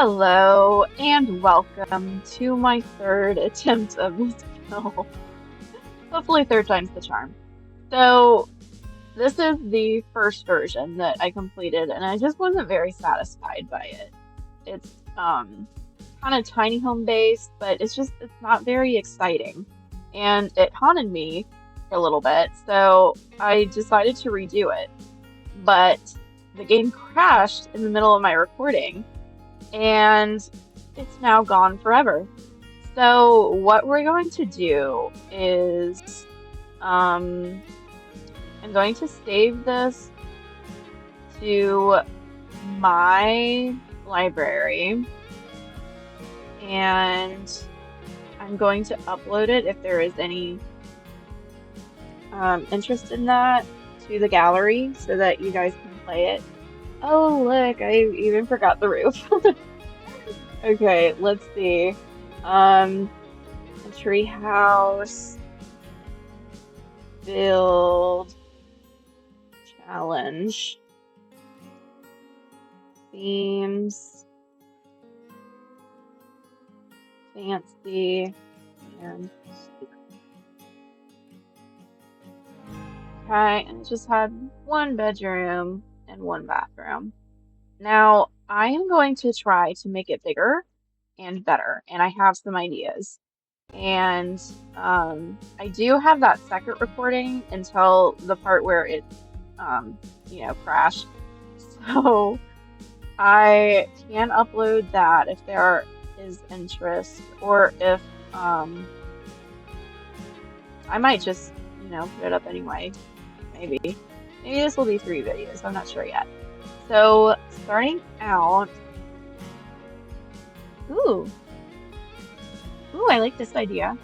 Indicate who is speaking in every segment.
Speaker 1: Hello and welcome to my third attempt of this film. Hopefully, third time's the charm. So, this is the first version that I completed, and I just wasn't very satisfied by it. It's kind of tiny home based, but it's not very exciting. And it haunted me for a little bit, so I decided to redo it. But the game crashed in the middle of my recording and it's now gone forever. So what we're going to do is um, I'm going to save this to my library and I'm going to upload it if there is any interest in that to the gallery so that you guys can play it. Oh, look, I even forgot the roof. Okay, let's see. Um, a treehouse build challenge. Seems fancy and stupid. Okay, and it just had one bedroom and one bathroom. Now, I am going to try to make it bigger and better, and I have some ideas. And I do have that second recording until the part where it, crashed. So I can upload that if there is interest, or if I might just, put it up anyway. Maybe. Maybe this will be 3 videos. I'm not sure yet. So starting out, ooh, ooh, I like this idea.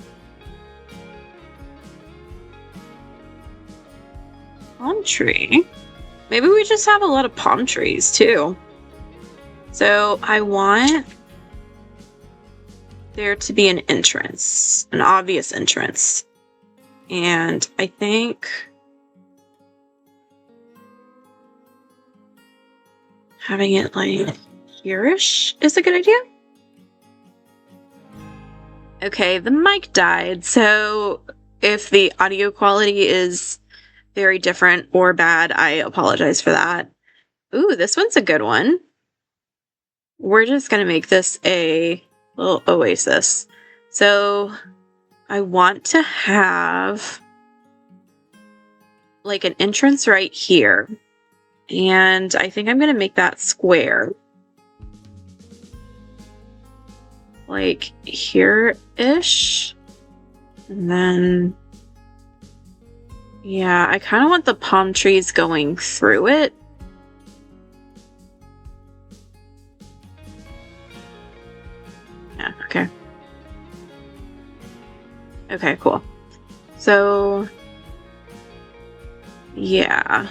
Speaker 2: Palm tree. Maybe we just have a lot of palm trees too. So I want there to be an entrance, an obvious entrance. And I think having it like here-ish is a good idea. Okay, the mic died, so if the audio quality is very different or bad, I apologize for that. Ooh, this one's a good one. We're just gonna make this a little oasis. So I want to have like an entrance right here. And I think I'm gonna make that square. Like here-ish. And then, yeah, I kind of want the palm trees going through it. Yeah, okay. Okay, cool. So, yeah,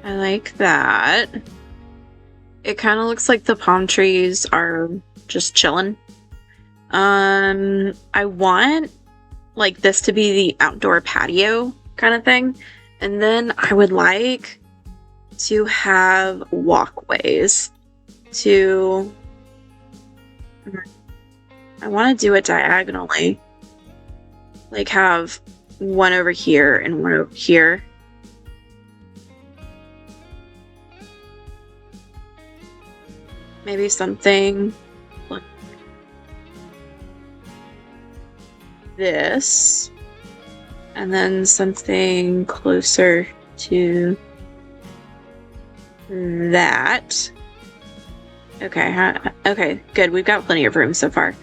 Speaker 2: I like that. It kind of looks like the palm trees are just chilling. I want like this to be the outdoor patio kind of thing. And then I would like to have walkways to, I want to do it diagonally. Like have one over here and one over here. Maybe something like this. And then something closer to that. Okay, okay, good. We've got plenty of room so far.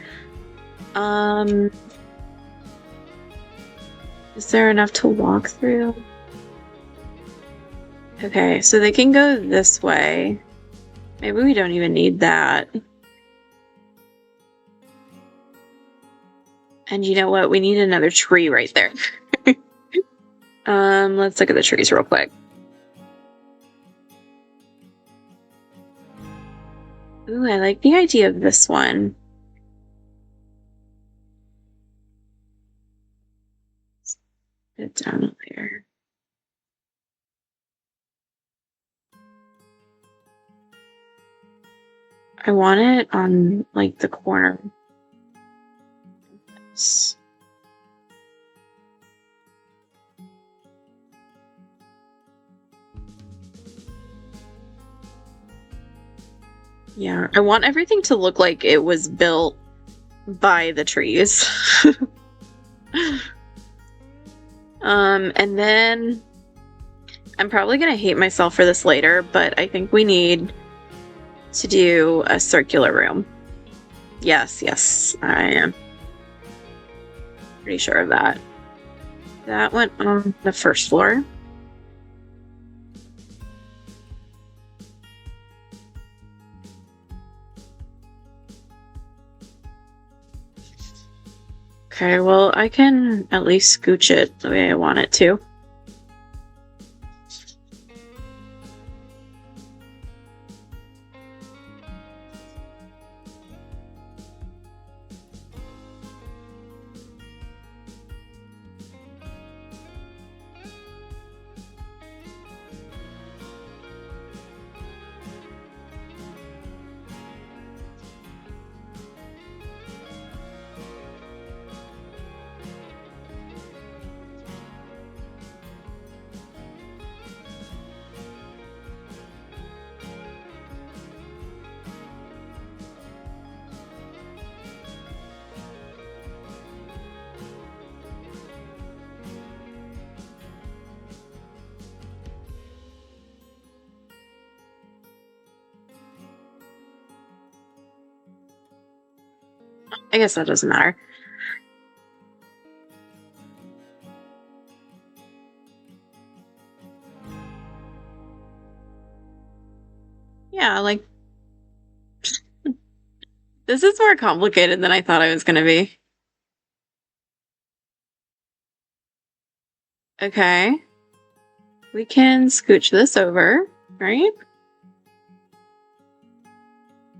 Speaker 2: Is there enough to walk through? Okay, so they can go this way. Maybe we don't even need that. And you know what? We need another tree right there. Let's look at the trees real quick. Ooh, I like the idea of this one. Put it down there. I want it on like the corner. Yeah, I want everything to look like it was built by the trees. And then I'm probably gonna hate myself for this later, but I think we need to do a circular room. Yes, I am pretty sure of that. That went on the first floor. Okay, well, I can at least scooch it the way I want it to. I guess that doesn't matter. Yeah, like, this is more complicated than I thought I was gonna be. Okay. We can scooch this over, right?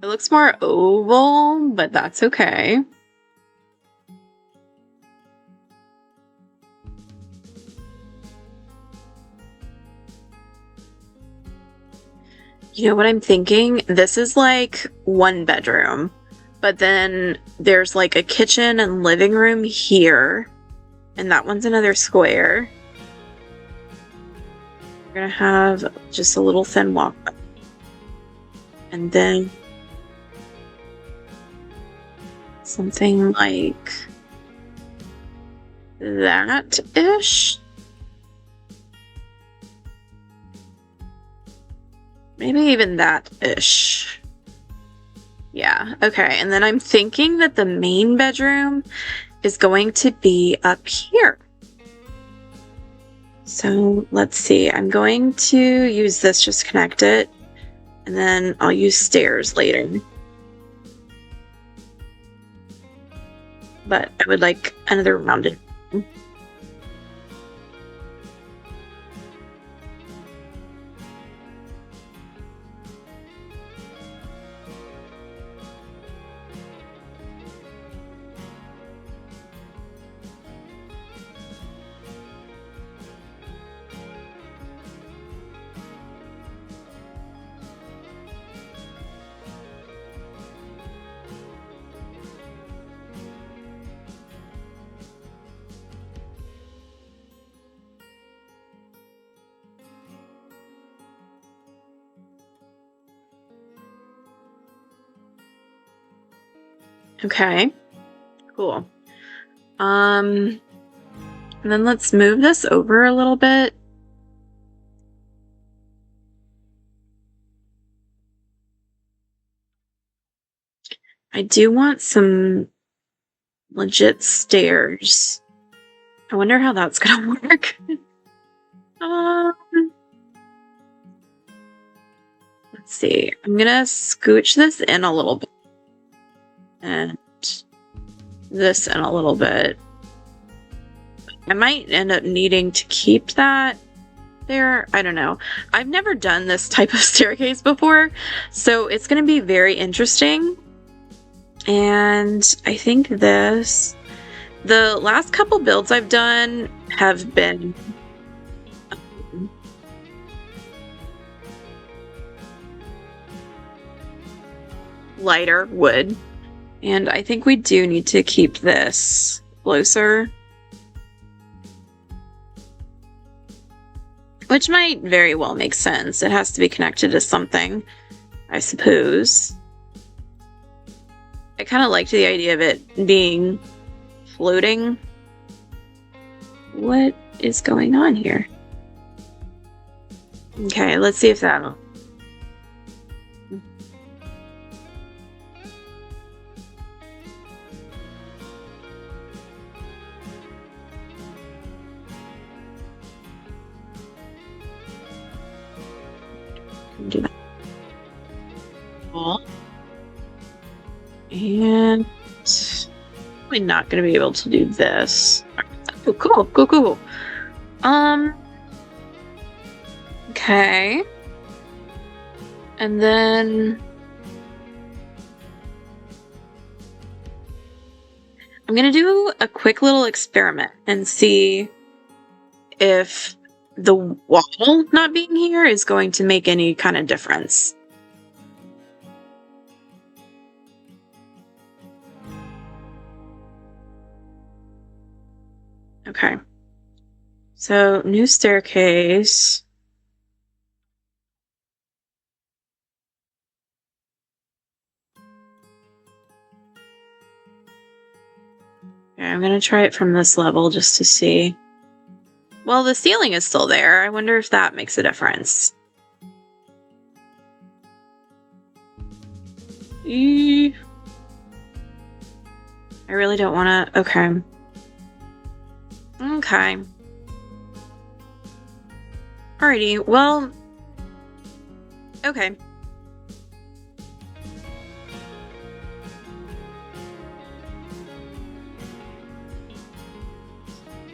Speaker 2: It looks more oval, but that's okay. You know what I'm thinking? This is like one bedroom, but then there's like a kitchen and living room here, and that one's another square. We're gonna have just a little thin walkway. And then something like that-ish. Maybe even that-ish. Yeah, okay. And then I'm thinking that the main bedroom is going to be up here. So let's see. I'm going to use this just to connect it, and then I'll use stairs later. But I would like another rounded. Okay, cool. And then let's move this over a little bit. I do want some legit stairs. I wonder how that's gonna work. Let's see. I'm gonna scooch this in a little bit. And this in a little bit. I might end up needing to keep that there. I don't know. I've never done this type of staircase before, so it's going to be very interesting. And I think the last couple builds I've done have been lighter wood. And I think we do need to keep this closer. Which might very well make sense. It has to be connected to something, I suppose. I kind of liked the idea of it being floating. What is going on here? Okay, let's see if that'll... do that. Cool. And probably not going to be able to do this. Oh, cool. Okay. And then I'm going to do a quick little experiment and see if the wall not being here is going to make any kind of difference. Okay. So, new staircase. Okay, I'm going to try it from this level just to see. Well, the ceiling is still there. I wonder if that makes a difference. I really don't want to... Okay. Alrighty, well... Okay.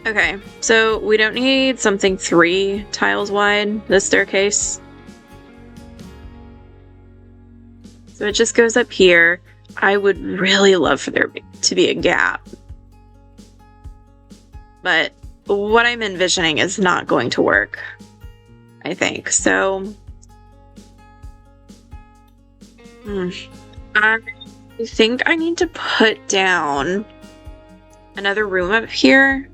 Speaker 2: Okay, so we don't need something 3 tiles wide, this staircase. So it just goes up here. I would really love for there to be a gap. But what I'm envisioning is not going to work, I think. So, I think I need to put down another room up here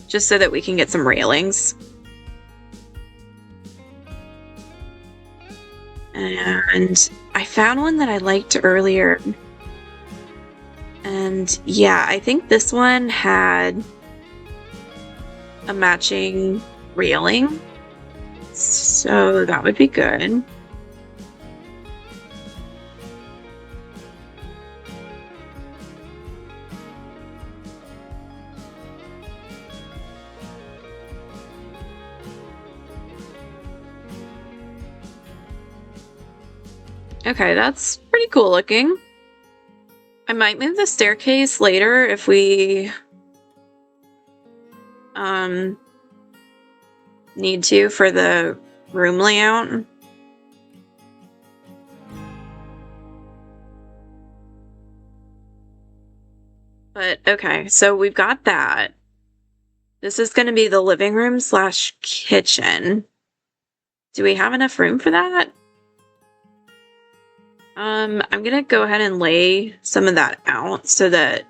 Speaker 2: just so that we can get some railings. And I found one that I liked earlier. And yeah, I think this one had a matching railing. So that would be good. Okay, that's pretty cool looking. I might move the staircase later if we need to for the room layout. But okay, so we've got that. This is going to be the living room / kitchen. Do we have enough room for that? I'm gonna go ahead and lay some of that out so that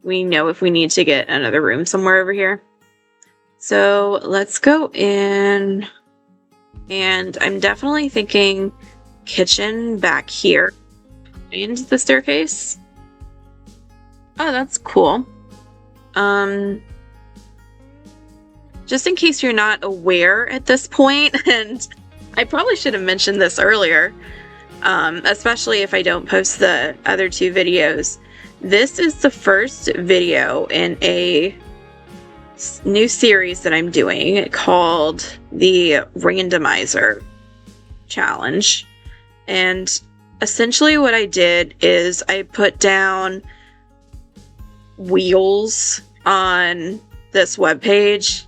Speaker 2: we know if we need to get another room somewhere over here. So let's go in, and I'm definitely thinking kitchen back here into the staircase. Oh, that's cool. Just in case you're not aware at this point, and I probably should have mentioned this earlier, especially if I don't post the other 2 videos. This is the first video in a new series that I'm doing called the Randomizer Challenge. And essentially what I did is I put down wheels on this webpage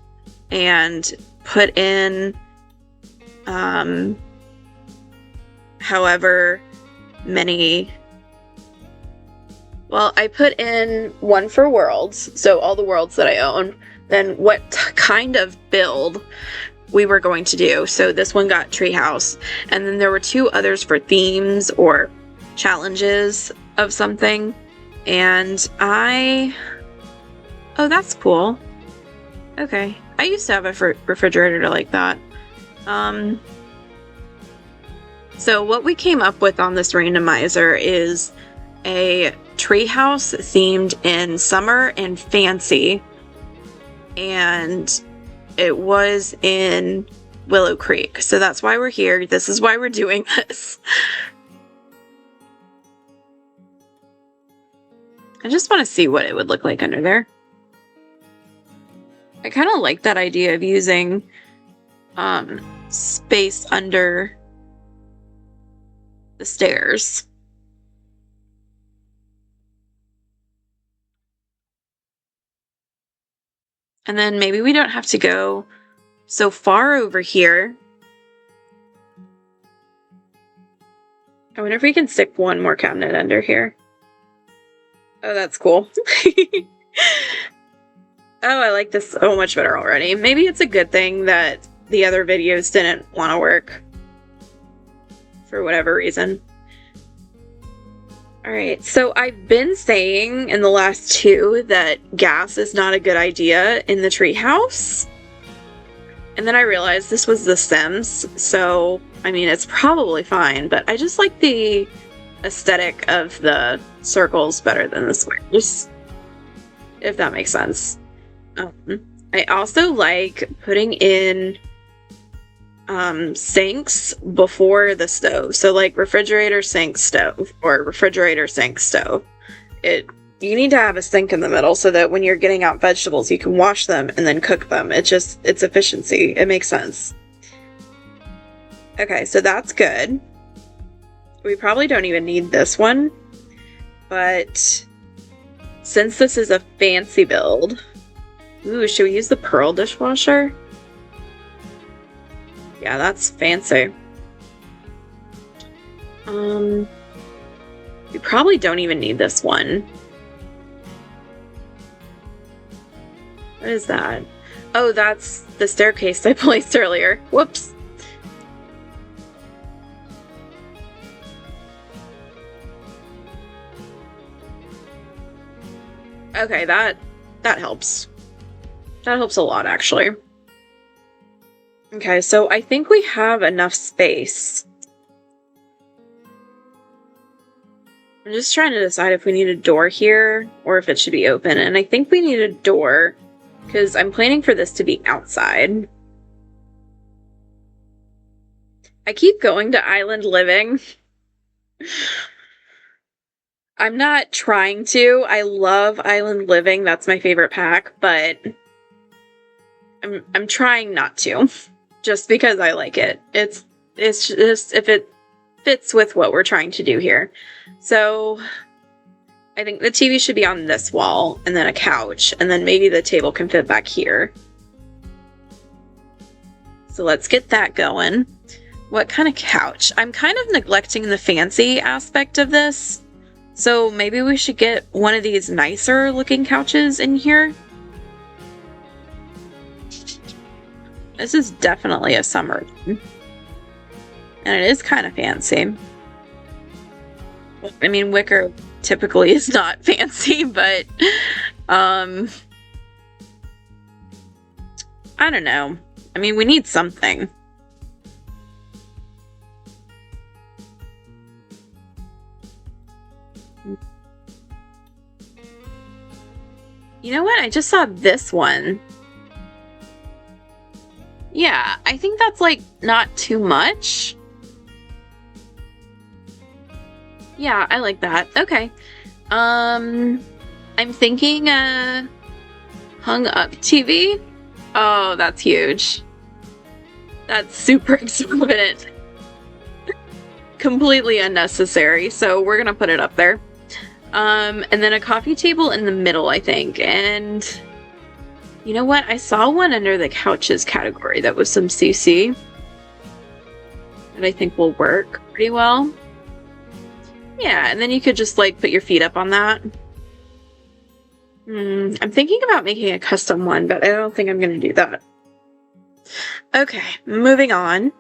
Speaker 2: and put in however many. Well, I put in one for worlds, so all the worlds that I own, then what kind of build we were going to do. So this one got Treehouse, and then there were 2 others for themes or challenges of something. And oh, that's cool. Okay. I used to have a refrigerator like that. So what we came up with on this randomizer is a treehouse themed in summer and fancy. And it was in Willow Creek. So that's why we're here. This is why we're doing this. I just want to see what it would look like under there. I kind of like that idea of using space under the stairs. And then maybe we don't have to go so far over here. I wonder if we can stick one more cabinet under here. Oh, that's cool. Oh, I like this so much better already. Maybe it's a good thing that the other videos didn't want to work for whatever reason. All right, so I've been saying in the last two that gas is not a good idea in the treehouse. And then I realized this was The Sims, so, I mean, it's probably fine, but I just like the aesthetic of the circles better than the squares, if that makes sense. I also like putting in sinks before the stove. So like refrigerator, sink, stove, or refrigerator, sink, stove. You need to have a sink in the middle so that when you're getting out vegetables, you can wash them and then cook them. It's efficiency. It makes sense. Okay, so that's good. We probably don't even need this one, but since this is a fancy build, ooh, should we use the pearl dishwasher? Yeah, that's fancy. We probably don't even need this one. What is that? Oh, that's the staircase I placed earlier. Whoops. Okay, that helps. That helps a lot, actually. Okay, so I think we have enough space. I'm just trying to decide if we need a door here or if it should be open. And I think we need a door because I'm planning for this to be outside. I keep going to island living. I'm not trying to. I love island living. That's my favorite pack, but I'm trying not to. Just because I like it. It's just if it fits with what we're trying to do here. So I think the TV should be on this wall and then a couch and then maybe the table can fit back here. So let's get that going. What kind of couch? I'm kind of neglecting the fancy aspect of this. So maybe we should get one of these nicer looking couches in here. This is definitely a summer one. And it is kind of fancy. I mean, wicker typically is not fancy, but I don't know. I mean, we need something. You know what? I just saw this one. Yeah, I think that's like not too much. Yeah, I like that. Okay. I'm thinking hung up TV. Oh, that's huge. That's super exorbitant. Completely unnecessary, so we're gonna put it up there. And then a coffee table in the middle, I think. And you know what? I saw one under the couches category that was some CC that I think will work pretty well. Yeah, and then you could just like put your feet up on that. I'm thinking about making a custom one, but I don't think I'm going to do that. Okay, moving on.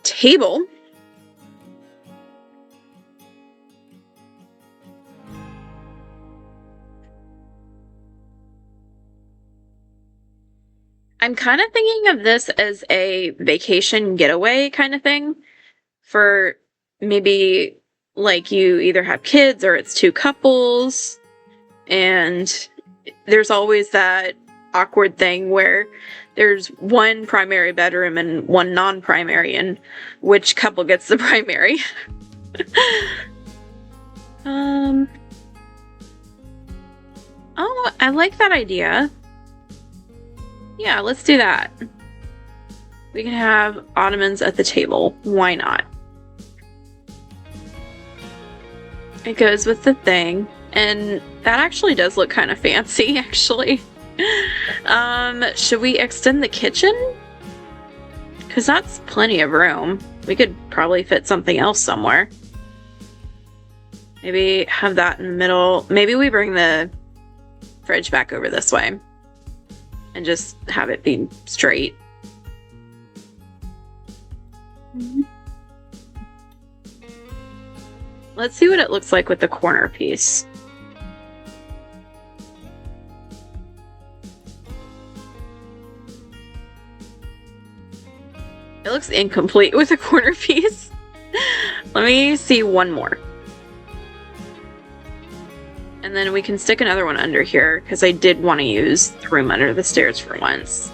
Speaker 2: Table. I'm kind of thinking of this as a vacation getaway kind of thing for maybe like you either have kids or it's two couples, and there's always that awkward thing where there's one primary bedroom and one non-primary, and which couple gets the primary. um oh, I like that idea. Yeah, let's do that. We can have ottomans at the table. Why not? It goes with the thing. And that actually does look kind of fancy, actually. Should we extend the kitchen? Because that's plenty of room. We could probably fit something else somewhere. Maybe have that in the middle. Maybe we bring the fridge back over this way and just have it be straight. Let's see what it looks like with the corner piece. It looks incomplete with a corner piece. Let me see one more. And then we can stick another one under here because I did want to use the room under the stairs for once.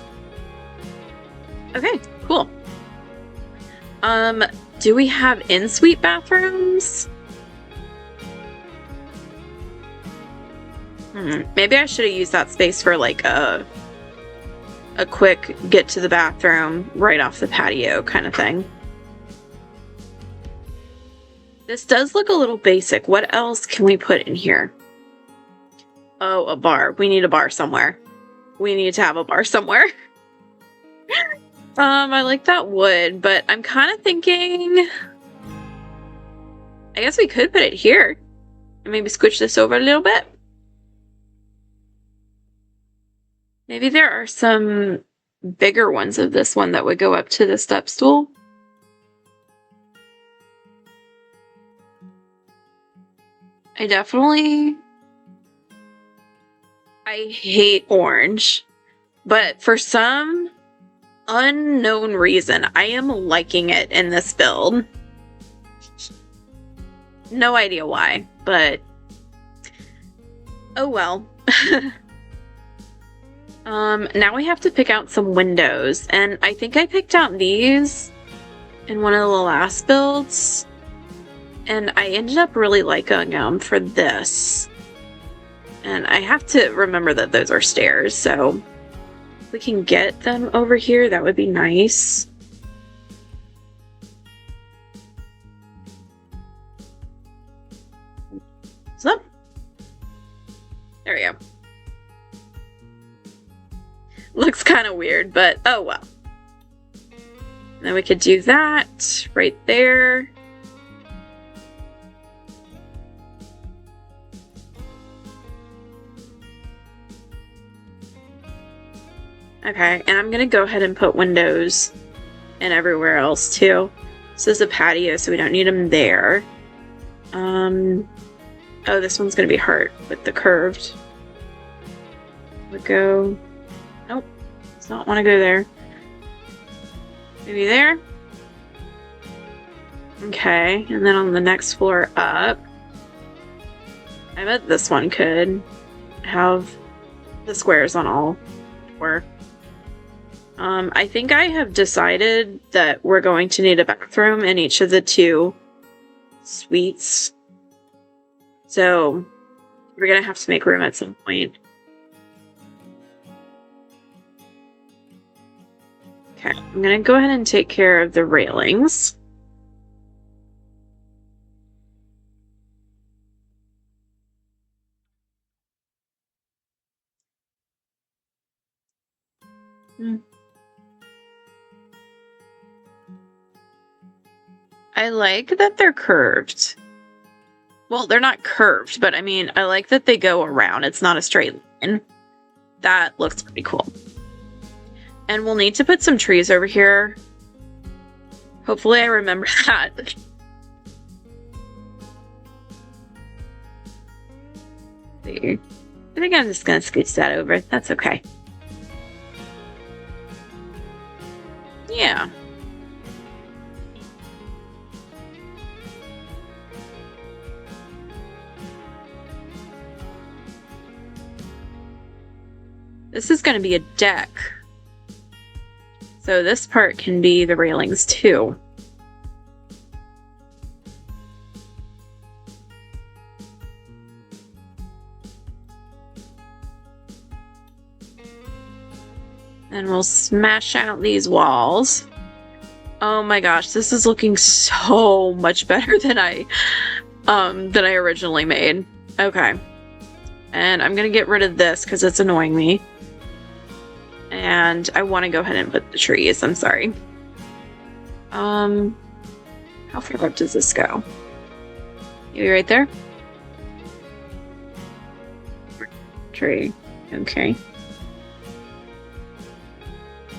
Speaker 2: Okay, cool. Do we have en-suite bathrooms? Maybe I should have used that space for like a quick get to the bathroom right off the patio kind of thing. This does look a little basic. What else can we put in here? Oh, a bar. We need a bar somewhere. We need to have a bar somewhere. I like that wood, but I'm kind of thinking I guess we could put it here and maybe scooch this over a little bit. Maybe there are some bigger ones of this one that would go up to the step stool. I hate orange, but for some unknown reason, I am liking it in this build. No idea why, but oh well. Now we have to pick out some windows, and I think I picked out these in one of the last builds, and I ended up really liking them for this. And I have to remember that those are stairs, so if we can get them over here, that would be nice. So, there we go. Looks kind of weird, but oh well. And then we could do that right there. Okay, and I'm gonna go ahead and put windows in everywhere else too. This is a patio, so we don't need them there. Oh, this one's gonna be hard with the curved. We go. Nope, does not want to go there. Maybe there. Okay, and then on the next floor up, I bet this one could have the squares on all four. I think I have decided that we're going to need a bathroom in each of the two suites. So we're going to have to make room at some point. Okay, I'm going to go ahead and take care of the railings. I like that they're curved. Well, they're not curved, but I mean, I like that they go around. It's not a straight line. That looks pretty cool. And we'll need to put some trees over here. Hopefully I remember that. I think I'm just going to scooch that over. That's okay. Yeah. This is going to be a deck. So this part can be the railings too. And we'll smash out these walls. Oh my gosh, this is looking so much better than I originally made. Okay. And I'm gonna get rid of this because it's annoying me. And I want to go ahead and put the trees. I'm sorry. How far up does this go? You right there? Tree. Okay.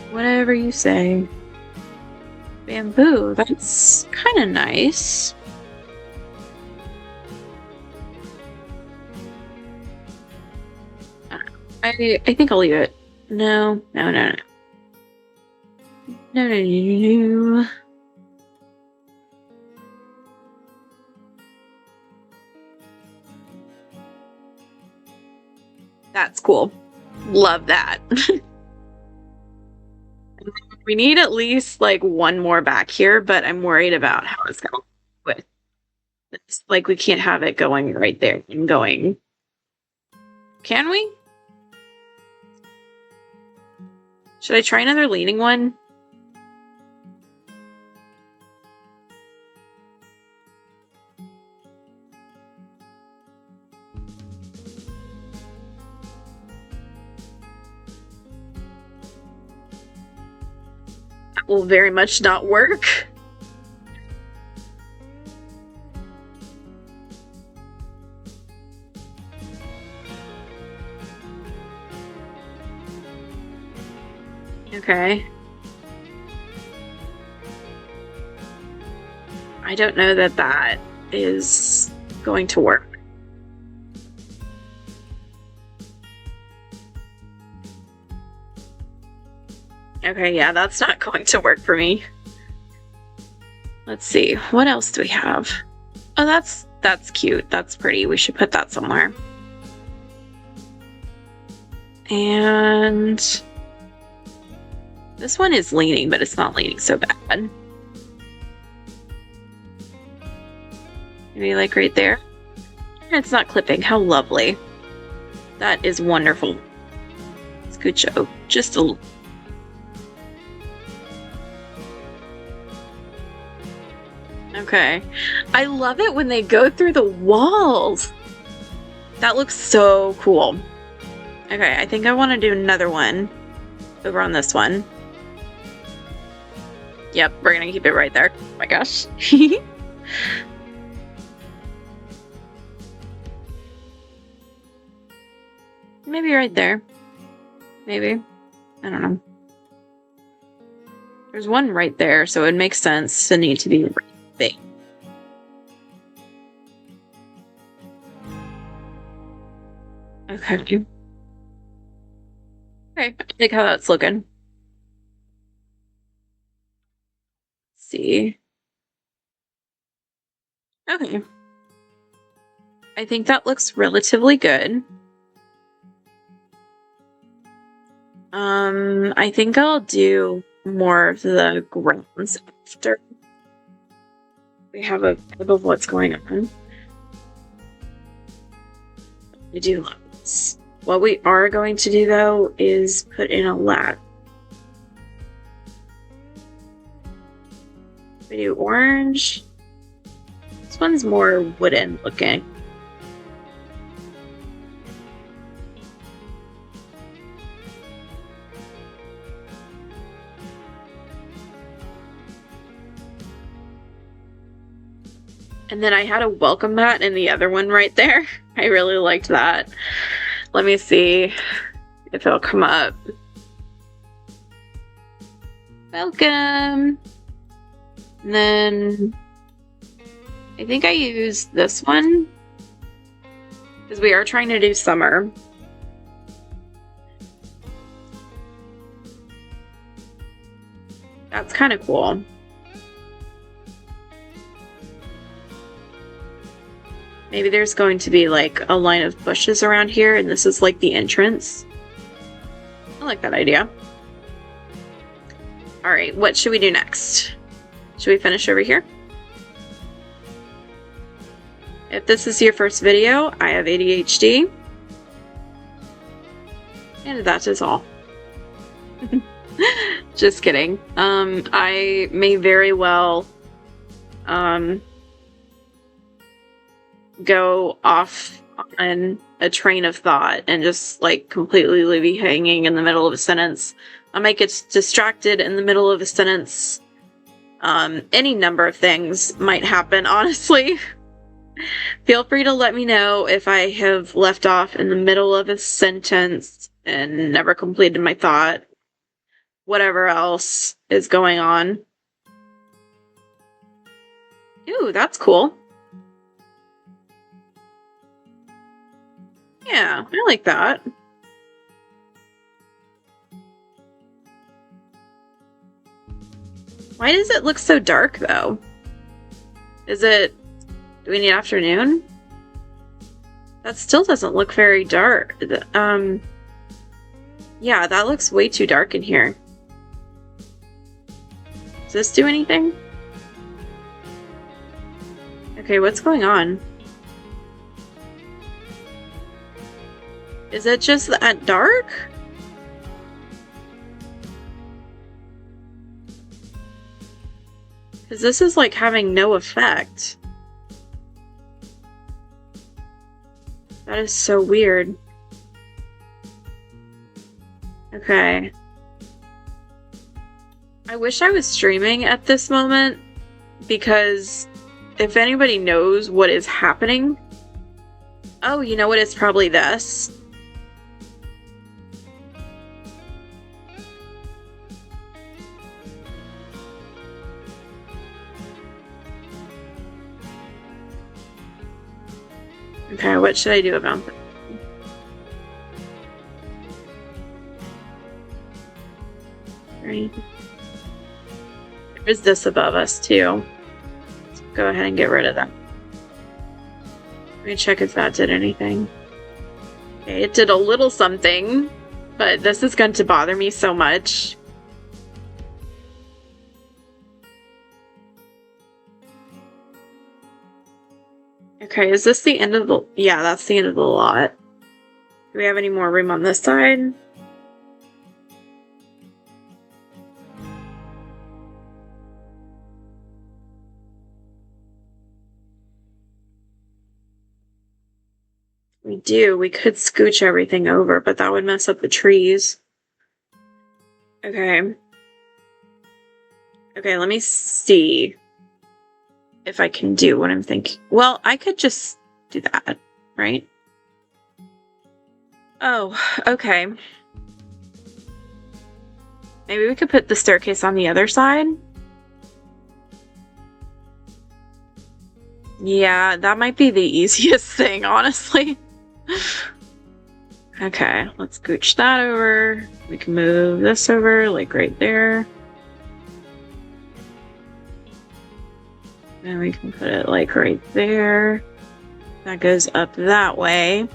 Speaker 2: Whatever you say. Bamboo. That's kind of nice. I think I'll leave it. No. No. That's cool. Love that. We need at least like one more back here, but I'm worried about how it's going with this. Like we can't have it going right there and going. Can we? Should I try another leaning one? That will very much not work. Okay. I don't know that that is going to work. Okay, yeah, that's not going to work for me. Let's see. What else do we have? Oh, that's cute. That's pretty. We should put that somewhere. And this one is leaning, but it's not leaning so bad. Maybe like right there. It's not clipping. How lovely. That is wonderful. Scooch just a little. Okay. I love it when they go through the walls. That looks so cool. Okay, I think I want to do another one over on this one. Yep, we're gonna keep it right there. Oh my gosh. Maybe right there. Maybe. I don't know. There's one right there, so it makes sense to need to be right there. Okay. Okay, I like how that's looking. Let's see. Okay. I think that looks relatively good. I think I'll do more of the grounds after we have a vibe of what's going on. I do love this. What we are going to do though is put in a ladder. We do orange. This one's more wooden looking. And then I had a welcome mat in the other one right there. I really liked that. Let me see if it'll come up. Welcome. And then I think I used this one because we are trying to do summer. That's kind of cool. Maybe there's going to be like a line of bushes around here, and this is like the entrance. I like that idea. All right, what should we do next? Should we finish over here? If this is your first video, I have ADHD. And that is all. Just kidding. I may very well go off on a train of thought and just like completely leave you hanging in the middle of a sentence. I might get distracted in the middle of a sentence. Any number of things might happen, honestly. Feel free to let me know if I have left off in the middle of a sentence and never completed my thought. Whatever else is going on. Ooh, that's cool. Yeah, I like that. Why does it look so dark, though? Do we need afternoon? That still doesn't look very dark. Yeah, that looks way too dark in here. Does this do anything? Okay, what's going on? Is it just that dark? Because this is like having no effect. That is so weird. Okay. I wish I was streaming at this moment, because if anybody knows what is happening... Oh, you know what? It's probably this. Okay, what should I do about that? Right. There's this above us, too. Let's go ahead and get rid of that. Let me check if that did anything. Okay, it did a little something, but this is going to bother me so much. Okay, is this the end of the... Yeah, that's the end of the lot. Do we have any more room on this side? We do. We could scooch everything over, but that would mess up the trees. Okay. Okay, let me see if I can do what I'm thinking. Well, I could just do that, right? Oh, okay. Maybe we could put the staircase on the other side? Yeah, that might be the easiest thing, honestly. Okay, let's scooch that over. We can move this over, like right there. And we can put it like right there. That goes up that way.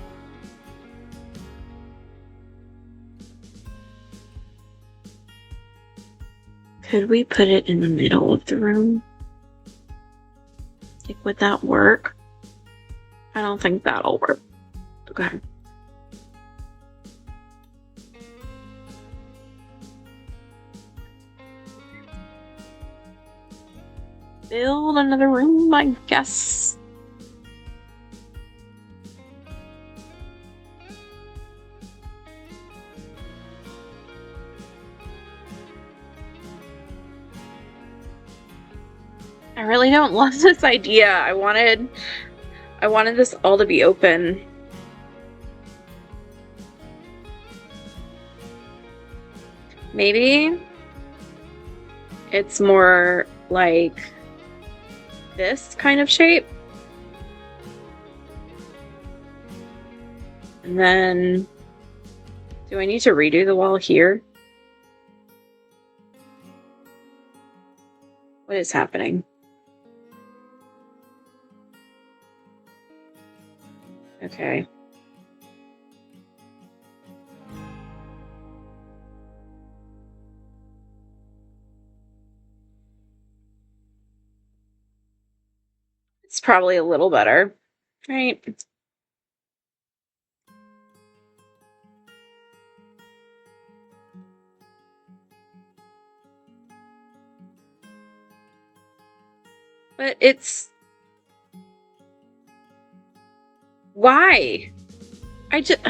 Speaker 2: Could we put it in the middle of the room? Like, would that work? I don't think that'll work. Okay. Build another room, I guess. I really don't love this idea. I wanted this all to be open. Maybe it's more like this kind of shape. And then, do I need to redo the wall here? What is happening? Okay. It's probably a little better, right? But it's... Why? I just...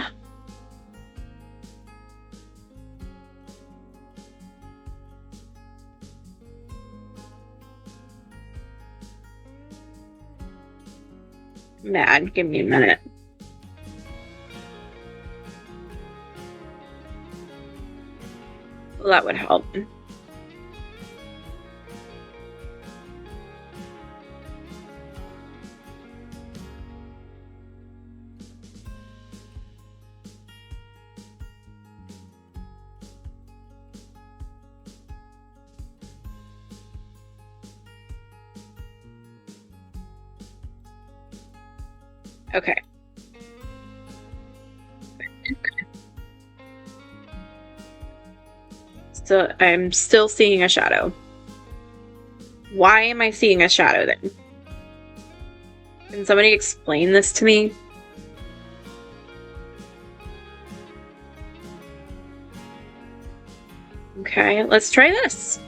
Speaker 2: Mad. Give me a minute. Well, that would help. Okay. So I'm still seeing a shadow. Why am I seeing a shadow then? Can somebody explain this to me? Okay, let's try this.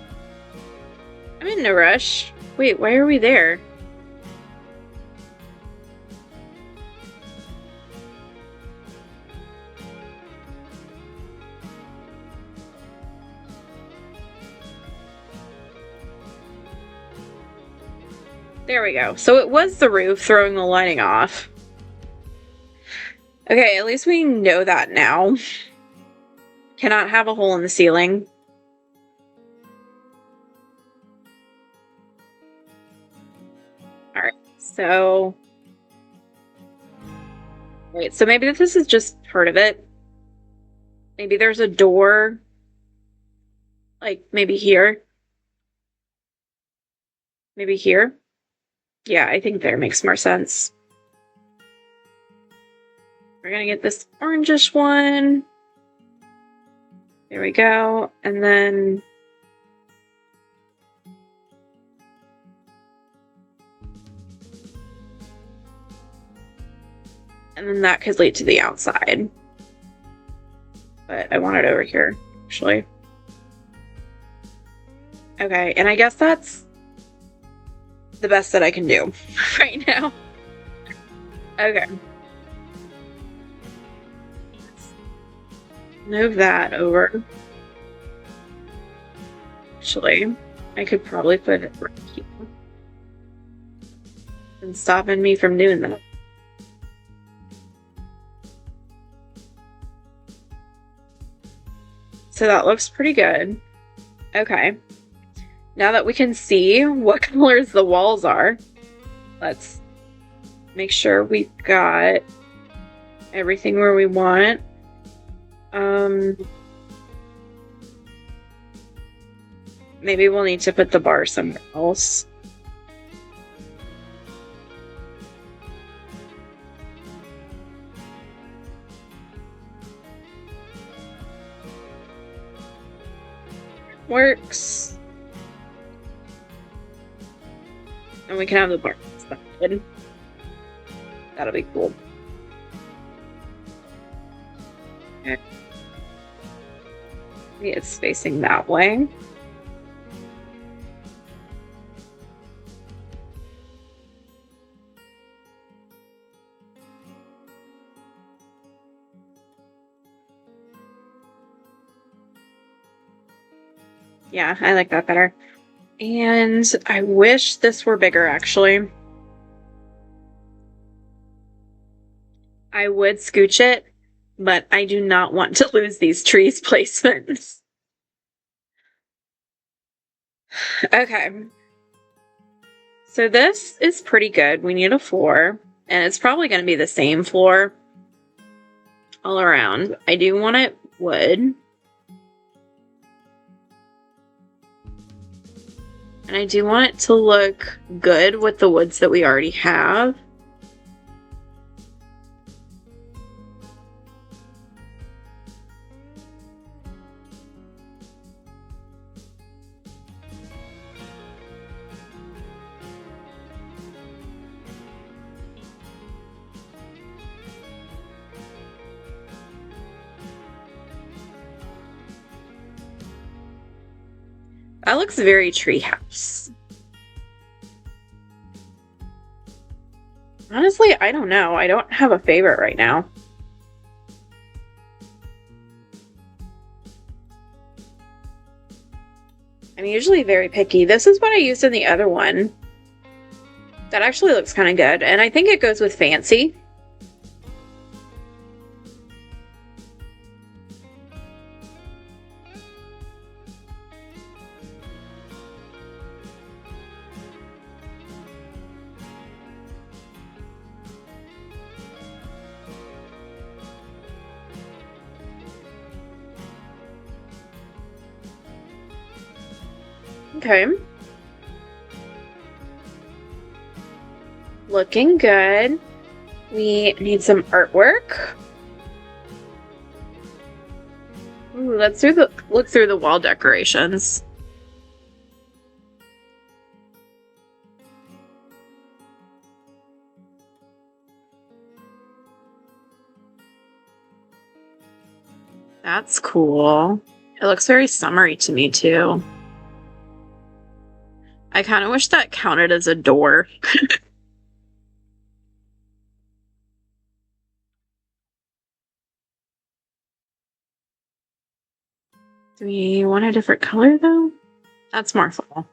Speaker 2: I'm in no rush. Wait, why are we there? There we go. So it was the roof throwing the lighting off. Okay, at least we know that now. Cannot have a hole in the ceiling. Alright, so... Wait, so maybe this is just part of it. Maybe there's a door. Like, maybe here. Maybe here. Yeah, I think there makes more sense. We're gonna get this orangish one. There we go. And then... And then that could lead to the outside. But I want it over here, actually. Okay, and I guess that's the best that I can do right now. Okay. Move that over. Actually, I could probably put it right here. And stopping me from doing that. So that looks pretty good. Okay. Now that we can see what colors the walls are, let's make sure we've got everything where we want. Maybe we'll need to put the bar somewhere else. Works. And we can have the bar inspected. That'll be cool. Okay. It's facing that way. Yeah, I like that better. And I wish this were bigger, actually. I would scooch it, but I do not want to lose these trees placements. Okay. So this is pretty good. We need a floor, and it's probably going to be the same floor all around. I do want it wood. And I do want it to look good with the woods that we already have. That looks very treehouse. Honestly, I don't know. I don't have a favorite right now. I'm usually very picky. This is what I used in the other one. That actually looks kind of good, and I think it goes with fancy. Okay. Looking good. We need some artwork. Ooh, let's look through the wall decorations. That's cool. It looks very summery to me too. I kind of wish that counted as a door. Do we want a different color though? That's more fall.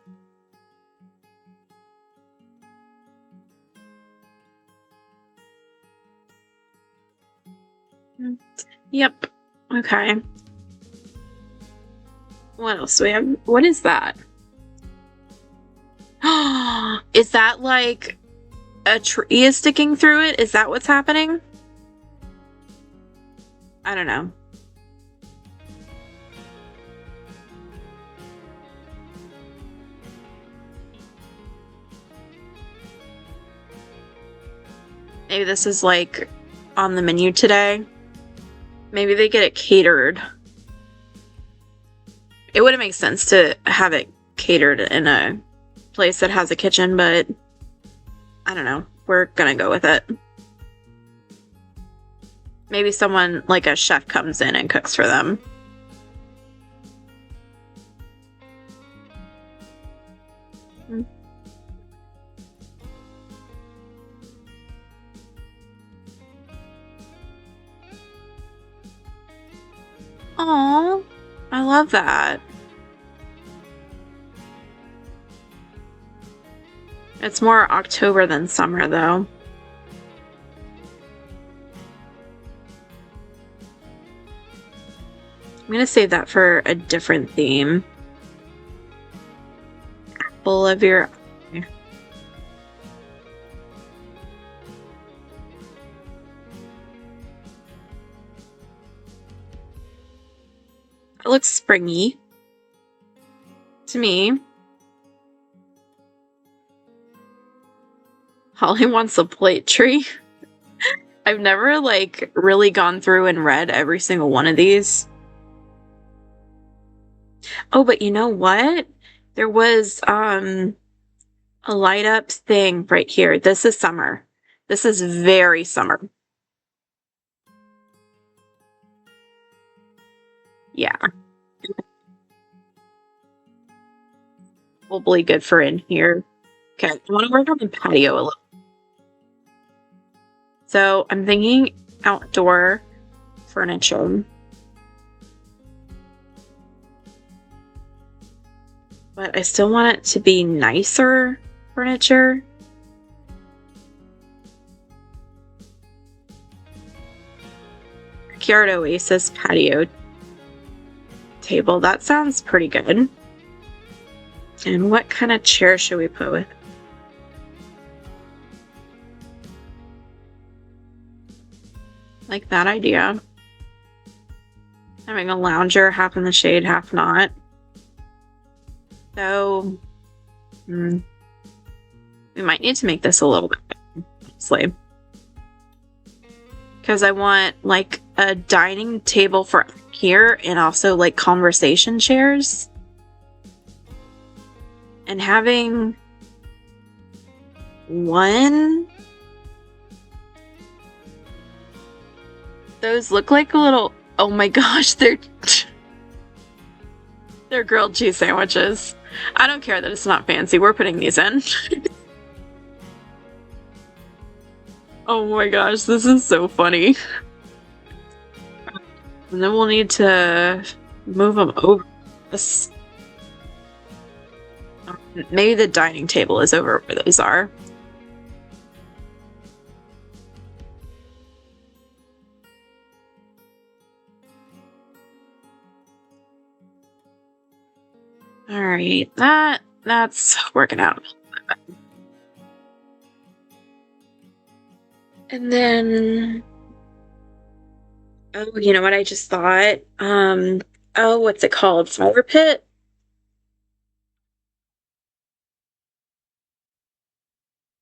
Speaker 2: Yep. Okay. What else do we have? What is that? Is that like a tree is sticking through it? Is that what's happening? I don't know. Maybe this is like on the menu today. Maybe they get it catered. It wouldn't make sense to have it catered in a place that has a kitchen, but I don't know. We're gonna go with it. Maybe someone like a chef comes in and cooks for them. Aw, I love that. It's more October than summer, though. I'm gonna save that for a different theme. Apple of your eye. It looks springy to me. Holly wants a plate tree. I've never like really gone through and read every single one of these. Oh, but you know what? There was a light up thing right here. This is summer. This is very summer. Yeah. Probably good for in here. Okay, I want to work on the patio a little. So I'm thinking outdoor furniture. But I still want it to be nicer furniture. Backyard Oasis patio table. That sounds pretty good. And what kind of chair should we put with? Like that idea. Having a lounger, half in the shade, half not. So We might need to make this a little bit better, honestly. Because I want, like, a dining table for here and also, like, conversation chairs. And having one... Those look like a little... Oh my gosh, they're grilled cheese sandwiches. I don't care that it's not fancy. We're putting these in. Oh my gosh, this is so funny. And then we'll need to move them over. This. Maybe the dining table is over where those are. All right, that's working out. And then, oh, you know what I just thought? Oh, what's it called? Fire pit?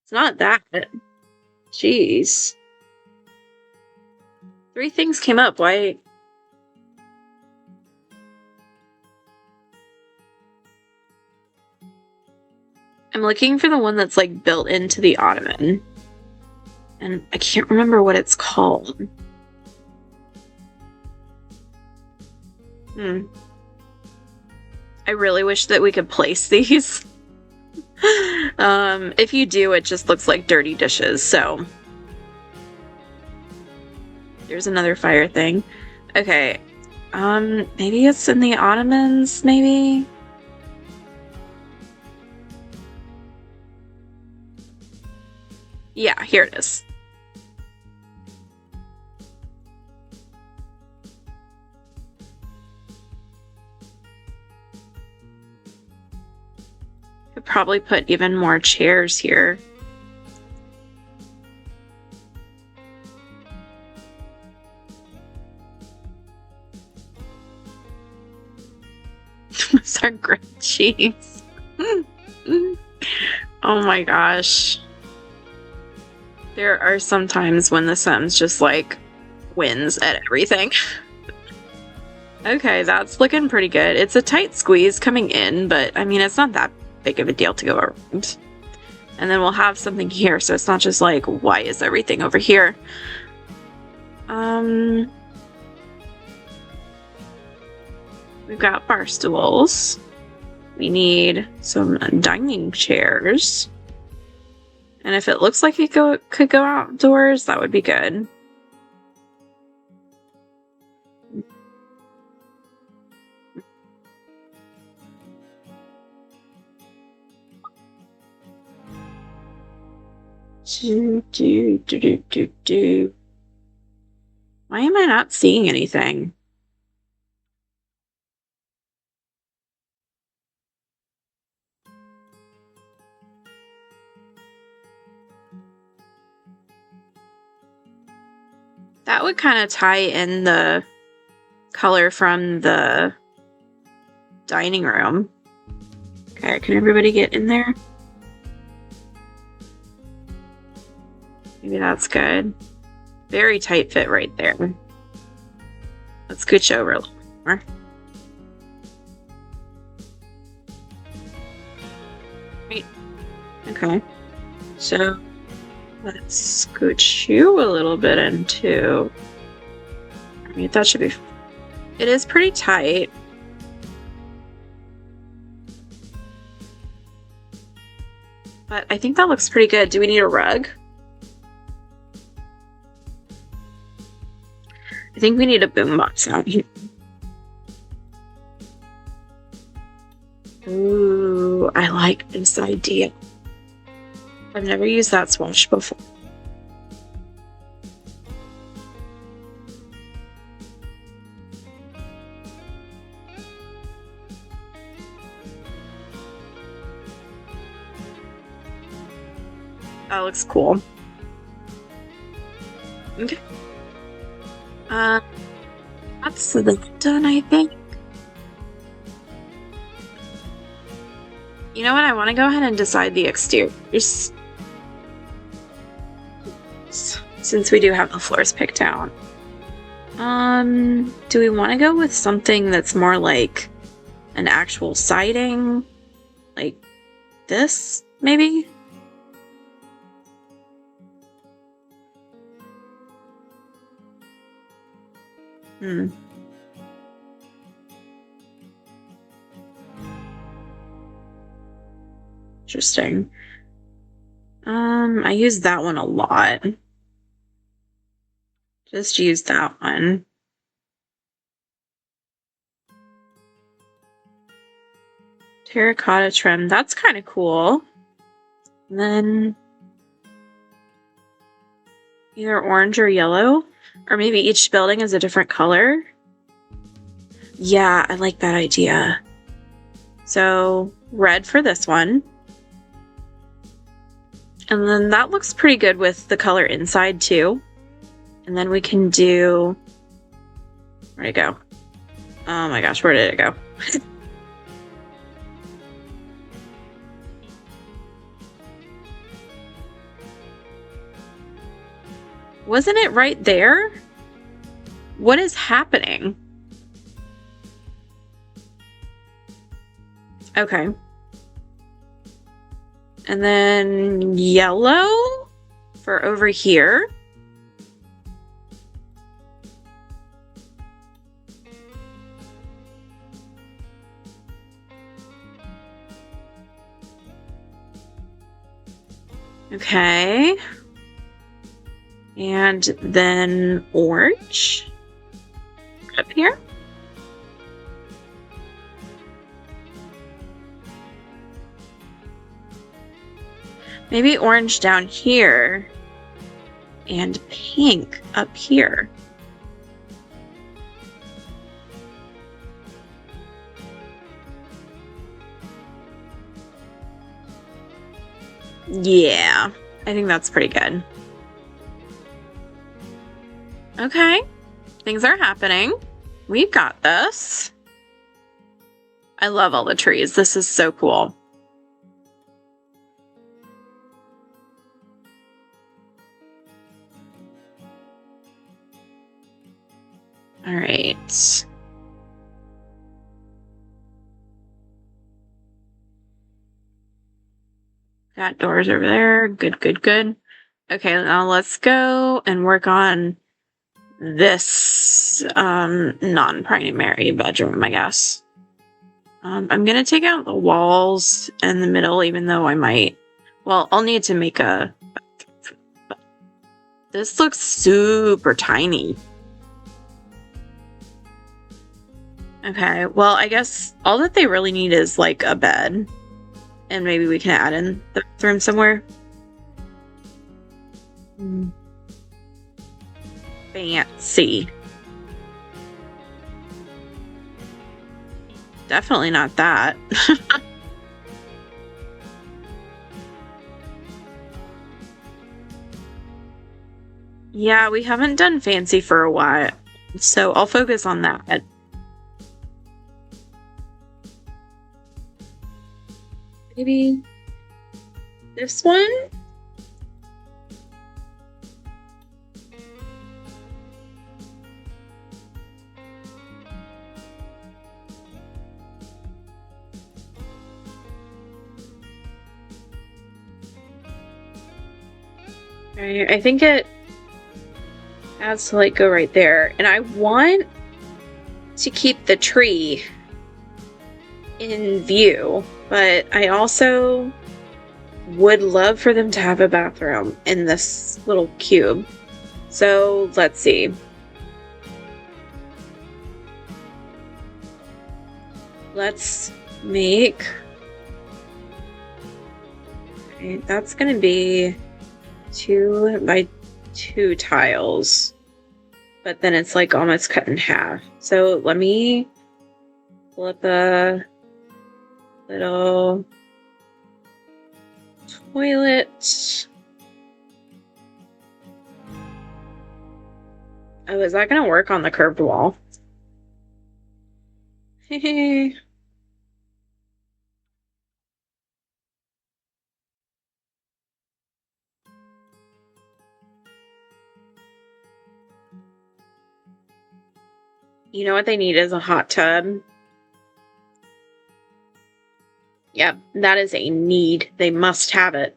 Speaker 2: It's not that. Jeez. 3 things came up. Why? I'm looking for the one that's like built into the ottoman. And I can't remember what it's called. I really wish that we could place these. If you do, it just looks like dirty dishes, so. There's another fire thing. Okay. Maybe it's in the ottomans, maybe? Yeah, here it is. Could probably put even more chairs here. Those are grilled cheese. Oh my gosh. There are some times when the Sims just like wins at everything. Okay, that's looking pretty good. It's a tight squeeze coming in, but I mean, it's not that big of a deal to go around. And then we'll have something here, so it's not just like, why is everything over here? We've got bar stools. We need some dining chairs. And if it looks like it could go outdoors, that would be good. Why am I not seeing anything? That would kind of tie in the color from the dining room. Okay, can everybody get in there? Maybe that's good. Very tight fit right there. Let's scooch over a little more. Great. Okay. So let's scooch you a little bit in too. I mean, that should be... It is pretty tight. But I think that looks pretty good. Do we need a rug? I think we need a boombox out here. Ooh, I like this idea. I've never used that swatch before. That looks cool. Okay. That's done, I think. You know what? I want to go ahead and decide the exteriors. Since we do have the floors picked out. Do we want to go with something that's more like an actual siding? Like this, maybe? Hmm. Interesting. I use that one a lot. Just use that one. Terracotta trim. That's kind of cool. And then either orange or yellow, or maybe each building is a different color. Yeah, I like that idea. So red for this one. And then that looks pretty good with the color inside too. And then we can do, where'd it go? Oh my gosh, where did it go? Wasn't it right there? What is happening? Okay. And then yellow for over here. Okay. And then orange up here. Maybe orange down here and pink up here. Yeah, I think that's pretty good. Okay, things are happening. We've got this. I love all the trees. This is so cool. All right. Got doors over there. Good, good, good. Okay, now let's go and work on this non-primary bedroom, I guess. I'm gonna take out the walls in the middle, even though I might. Well, I'll need to make a. This looks super tiny. Okay, well, I guess all that they really need is like a bed. And maybe we can add in the bathroom somewhere. Fancy. Definitely not that. Yeah, we haven't done fancy for a while, so I'll focus on that. Maybe this one? Right, I think it has to like go right there. And I want to keep the tree in view, but I also would love for them to have a bathroom in this little cube. So let's see. Let's make, okay, that's gonna be 2 by 2 tiles, but then it's like almost cut in half. So let me pull up a little toilet. Oh, is that gonna work on the curved wall? You know what they need is a hot tub. Yep, that is a need. They must have it.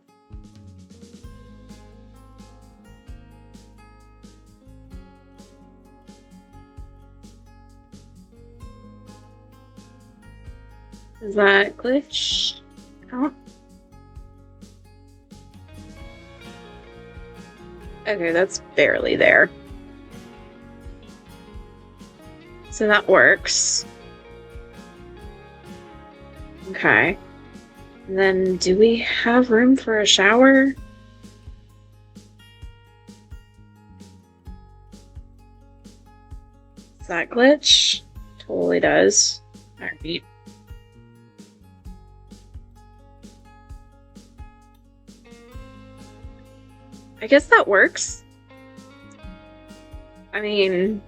Speaker 2: Does that glitch count? Okay, that's barely there. So that works. Okay. And then do we have room for a shower? Does that glitch? Totally does. Alright. I guess that works. I mean,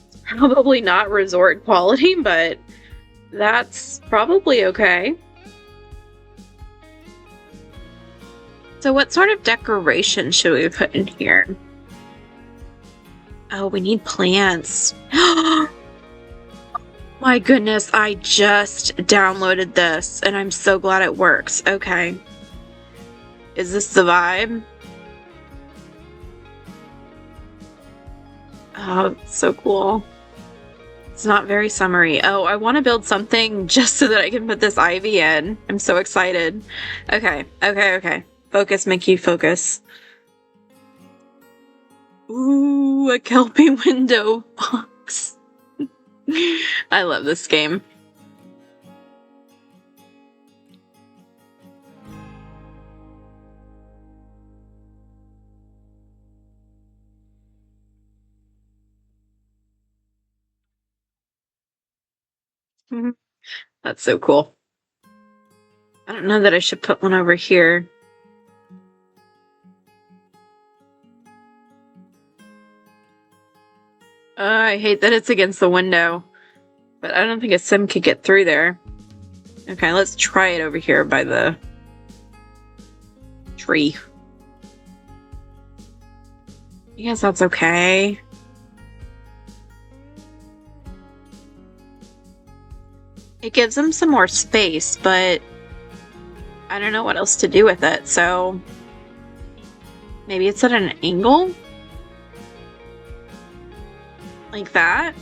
Speaker 2: it's probably not resort quality, but that's probably okay. So what sort of decoration should we put in here? Oh, we need plants. My goodness, I just downloaded this and I'm so glad it works. Okay. Is this the vibe? Oh, it's so cool. It's not very summery. Oh, I want to build something just so that I can put this ivy in. I'm so excited. Okay, okay. Focus, Mickey, focus. Ooh, a Kelpie window box. I love this game. That's so cool. I don't know that I should put one over here. I hate that it's against the window, but I don't think a sim could get through there. Okay, let's try it over here by the tree. I guess that's okay. It gives them some more space, but I don't know what else to do with it, so maybe it's at an angle? Like that?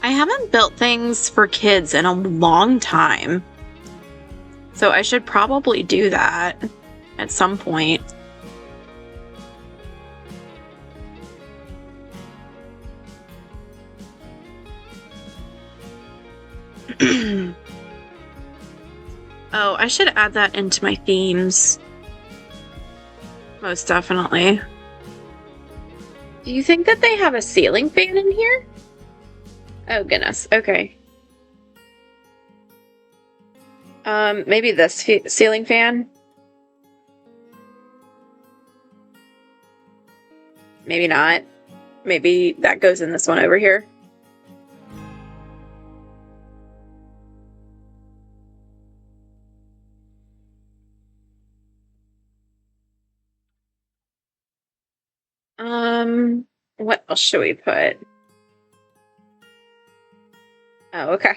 Speaker 2: I haven't built things for kids in a long time, so I should probably do that at some point. Oh, I should add that into my themes. Most definitely. Do you think that they have a ceiling fan in here? Oh, goodness. Okay. Maybe this ceiling fan? Maybe not. Maybe that goes in this one over here. What else should we put? Oh, okay.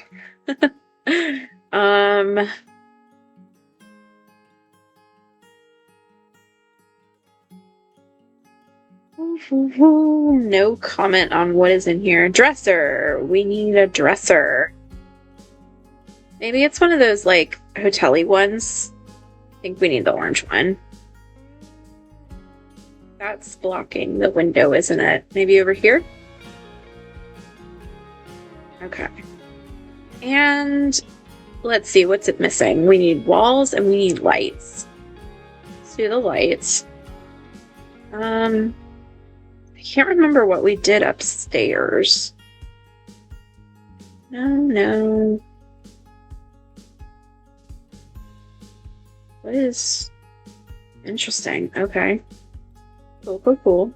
Speaker 2: No comment on what is in here. Dresser. We need a dresser. Maybe it's one of those, like, hotel-y ones. I think we need the orange one. That's blocking the window, isn't it? Maybe over here? Okay. And let's see, what's it missing? We need walls and we need lights. Let's do the lights. can't remember what we did upstairs. No. What is interesting? Okay. Cool.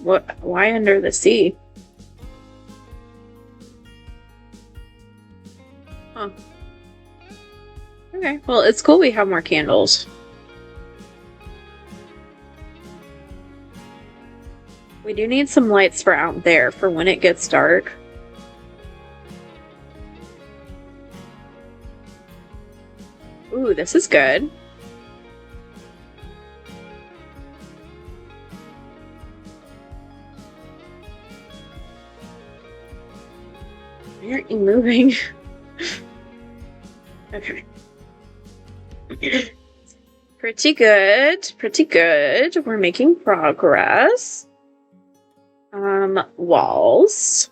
Speaker 2: What? Why under the sea? Huh. Okay. Well, it's cool we have more candles. We do need some lights for out there for when it gets dark. Ooh, this is good. Why aren't you moving? Okay. Pretty good. We're making progress. Walls.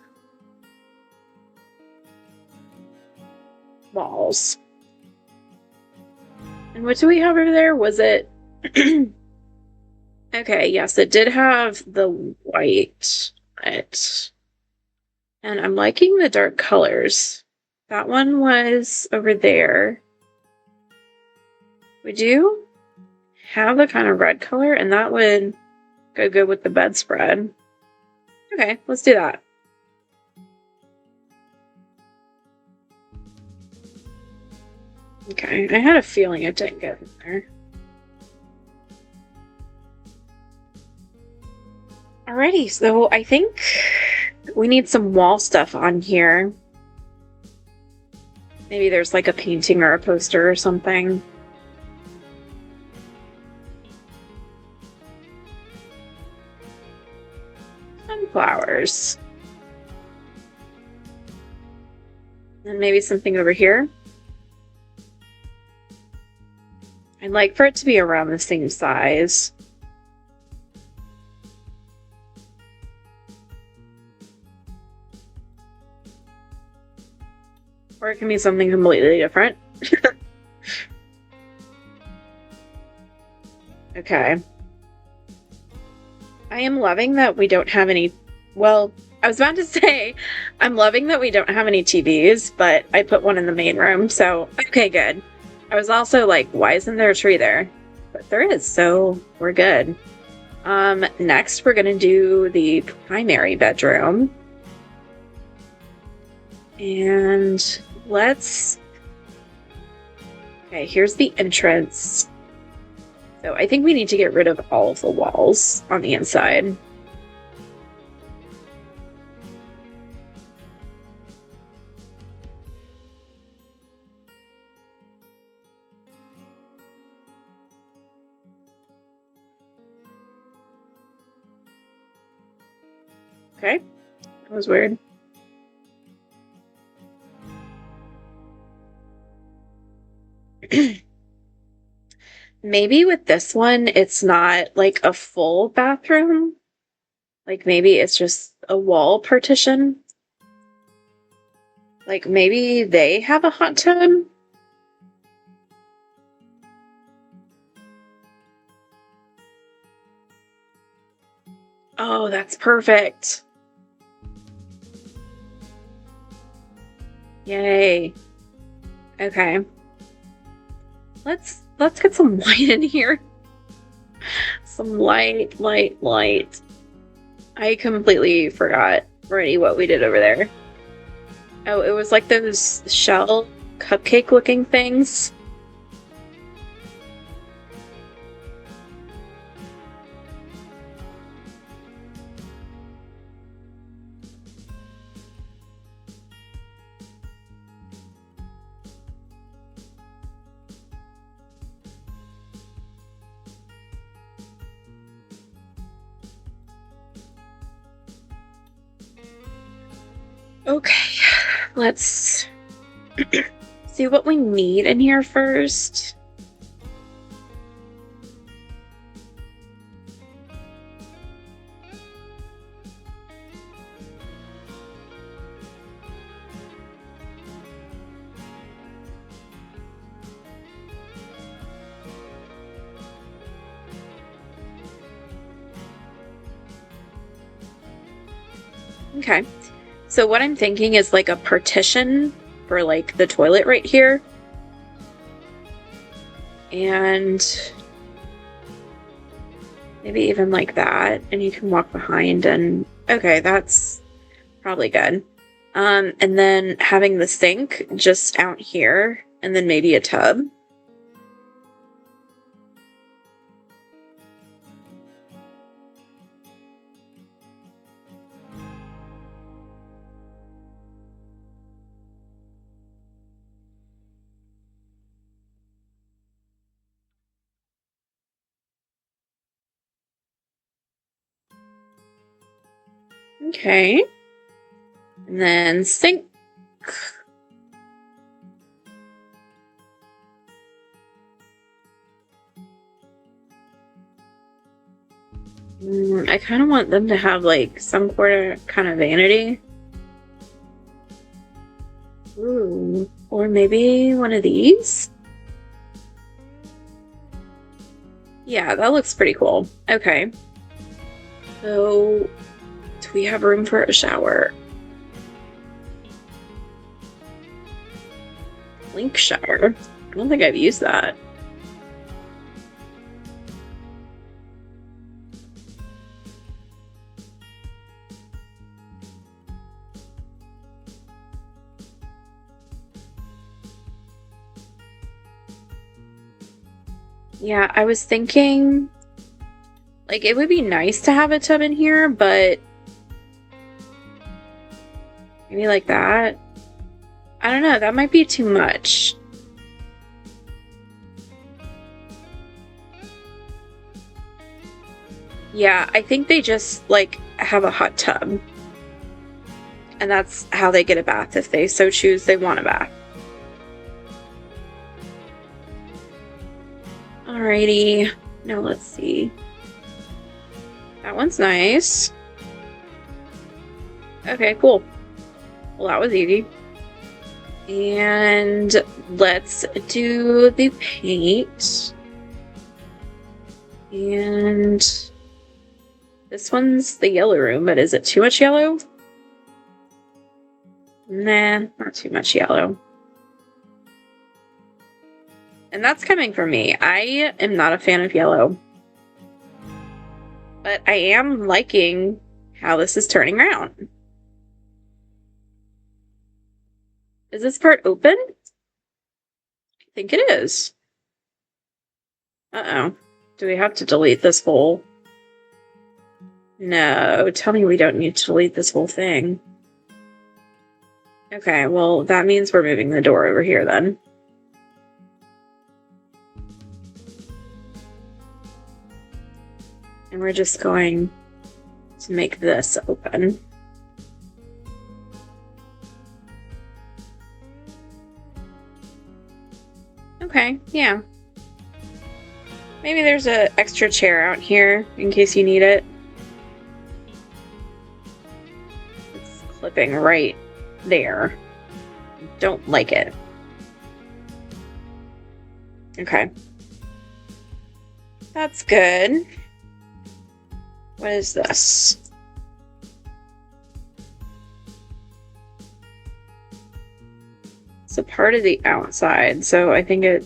Speaker 2: And what do we have over there? Was it... Okay, yes, it did have the white. And I'm liking the dark colors. That one was over there. We do have the kind of red color, and that would go good with the bedspread. Okay, let's do that. Okay, I had a feeling it didn't get in there. Alrighty, so I think we need some wall stuff on here. Maybe there's like a painting or a poster or something. Sunflowers. And maybe something over here. I'd like for it to be around the same size. Or it can be something completely different. Okay. I am loving that we don't have any... Well, I was about to say, I'm loving that we don't have any TVs, but I put one in the main room, so okay, good. I was also like, why isn't there a tree there? But there is, so we're good. Next we're gonna do the primary bedroom. And let's... Okay, here's the entrance. So I think we need to get rid of all of the walls on the inside. Okay, that was weird. Maybe with this one, it's not like a full bathroom. Like maybe it's just a wall partition. Like maybe they have a hot tub. Oh, that's perfect. Yay. Okay. Let's get some light in here. Some light. I completely forgot already what we did over there. Oh, it was like those shell cupcake looking things. Okay, let's see what we need in here first. Okay. So what I'm thinking is like a partition for like the toilet right here. And maybe even like that. And you can walk behind and okay, that's probably good. And then having the sink just out here and then maybe a tub. Okay. And then sink. I kind of want them to have like some kind of vanity. Ooh. Or maybe one of these? Yeah, that looks pretty cool. Okay. So, do we have room for a shower? Link shower? I don't think I've used that. Yeah, I was thinking, like, it would be nice to have a tub in here, but maybe like that. I don't know, that might be too much. Yeah, I think they just, like, have a hot tub. And that's how they get a bath if they so choose they want a bath. Alrighty. Now let's see. That one's nice. Okay, cool. Well, that was easy. And let's do the paint. And this one's the yellow room, but is it too much yellow? Nah, not too much yellow. And that's coming from me. I am not a fan of yellow. But I am liking how this is turning around. Is this part open? I think it is. Uh-oh. Do we have to delete this whole? No, tell me we don't need to delete this whole thing. Okay, well, that means we're moving the door over here then. And we're just going to make this open. Okay, yeah. Maybe there's an extra chair out here in case you need it. It's clipping right there. Don't like it. Okay. That's good. What is this? It's a part of the outside, so I think it...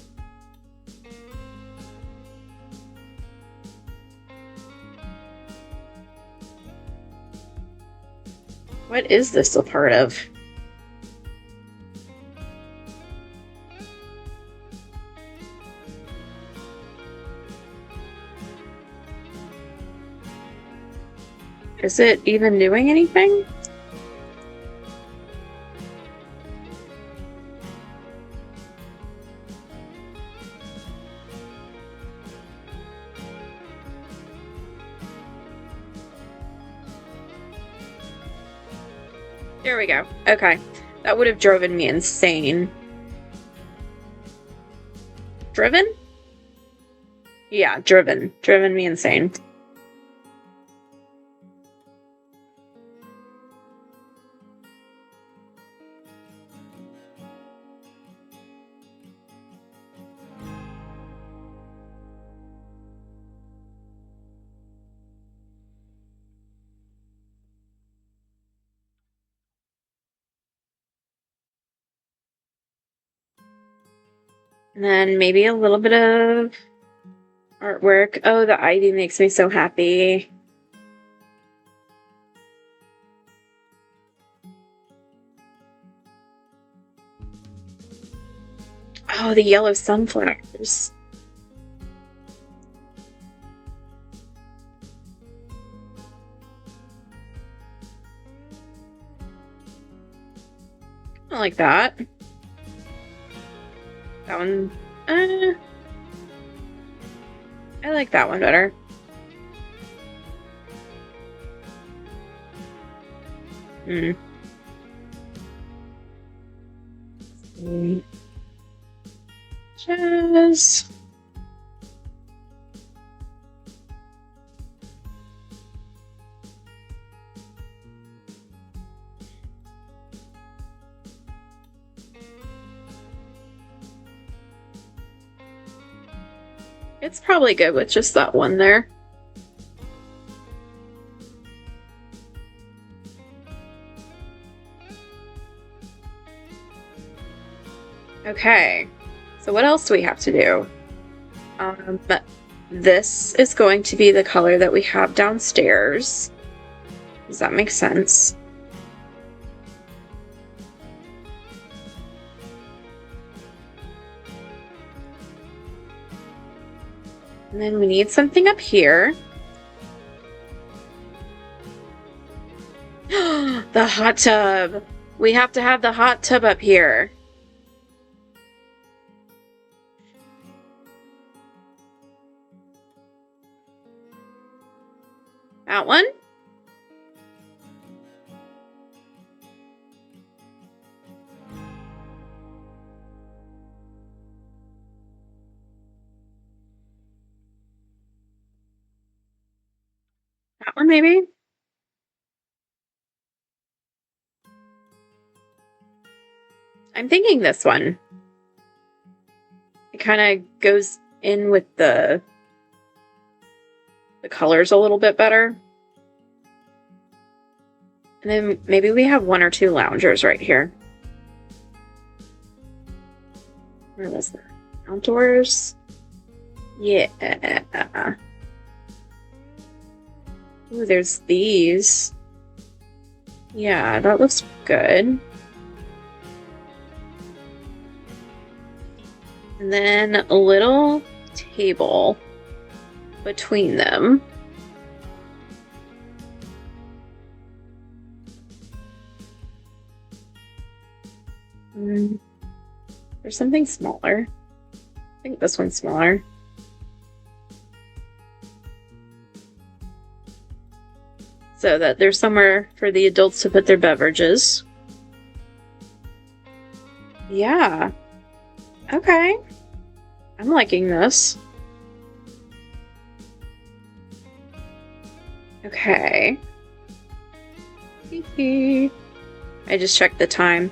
Speaker 2: What is this a part of? Is it even doing anything? There we go. Okay. That would have driven me insane. Driven? Yeah, driven. Driven me insane. And then maybe a little bit of artwork. Oh, the ivy makes me so happy. Oh, the yellow sunflowers. I like that. That one, I like that one better. Just it's probably good with just that one there. Okay, so what else do we have to do? This is going to be the color that we have downstairs. Does that make sense? And then we need something up here. The hot tub. We have to have the hot tub up here. That one? That one, maybe? I'm thinking this one. It kind of goes in with the colors a little bit better. And then maybe we have one or two loungers right here. Where was that? Outdoors? Yeah. Ooh, there's these. Yeah, that looks good. And then a little table between them. There's something smaller. I think this one's smaller. So that there's somewhere for the adults to put their beverages. Yeah. Okay. I'm liking this. Okay. I just checked the time.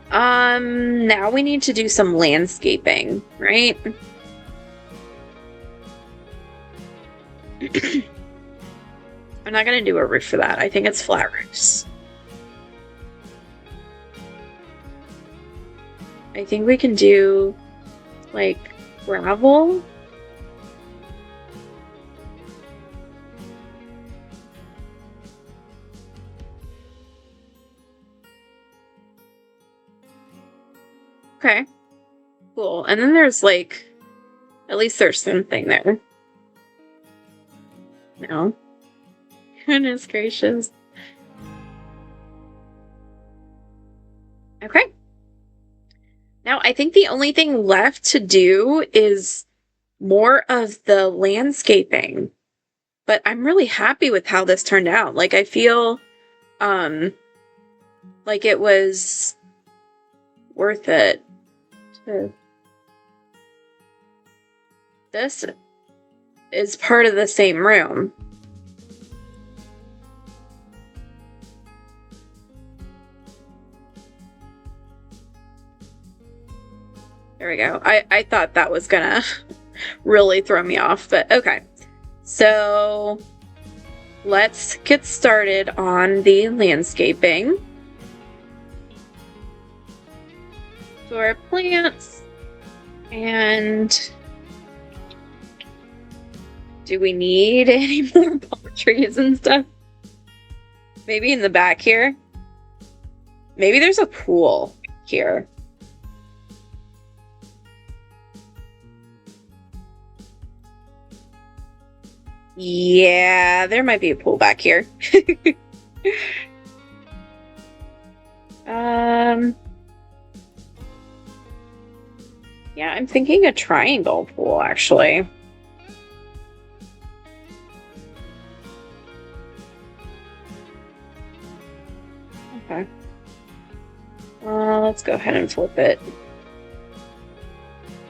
Speaker 2: Now we need to do some landscaping, right? I'm not gonna do a roof for that. I think it's flat roofs. I think we can do, like, gravel. Okay. Cool. And then there's, like, at least there's something there. No. Goodness gracious. Okay. Now, I think the only thing left to do is more of the landscaping. But I'm really happy with how this turned out. Like, I feel like it was worth it. This is part of the same room. There we go. I thought that was gonna really throw me off, but okay. So let's get started on the landscaping. So our plants And do we need any more palm trees and stuff? Maybe in the back here? Maybe there's a pool here. Yeah, there might be a pool back here. Yeah, I'm thinking a triangle pool, actually. Okay. Let's go ahead and flip it.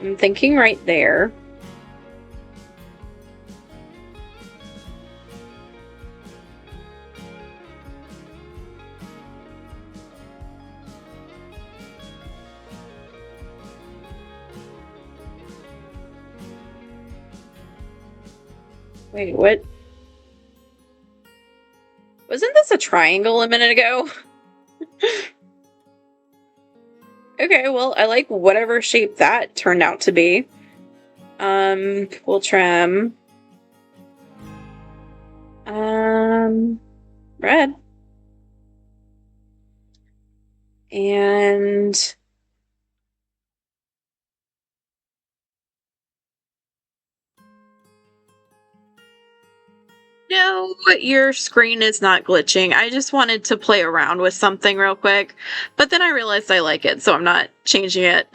Speaker 2: I'm thinking right there. Wait, what? Wasn't this a triangle a minute ago? Okay, well, I like whatever shape that turned out to be. We'll trim. Red. And no, your screen is not glitching. I just wanted to play around with something real quick, but then I realized I like it, so I'm not changing it.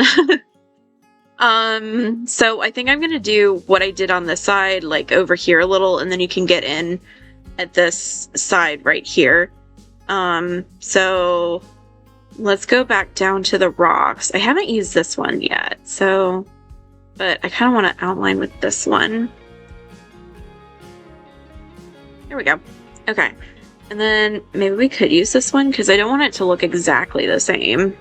Speaker 2: So I think I'm gonna do what I did on this side, like over here a little, and then you can get in at this side right here. So let's go back down to the rocks. I haven't used this one yet, so, but I kind of want to outline with this one. There we go. Okay. And then maybe we could use this one because I don't want it to look exactly the same.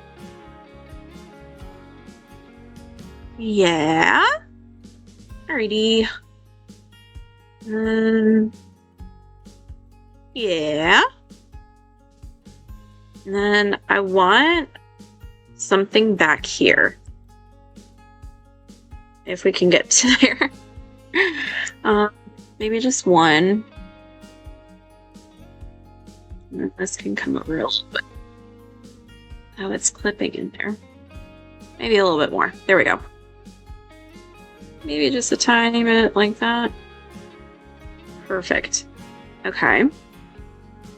Speaker 2: Yeah. Alrighty. Yeah. And then I want something back here. If we can get to there. Maybe just one. And this can come over a little bit. Oh, it's clipping in there. Maybe a little bit more. There we go. Maybe just a tiny bit like that. Perfect. Okay.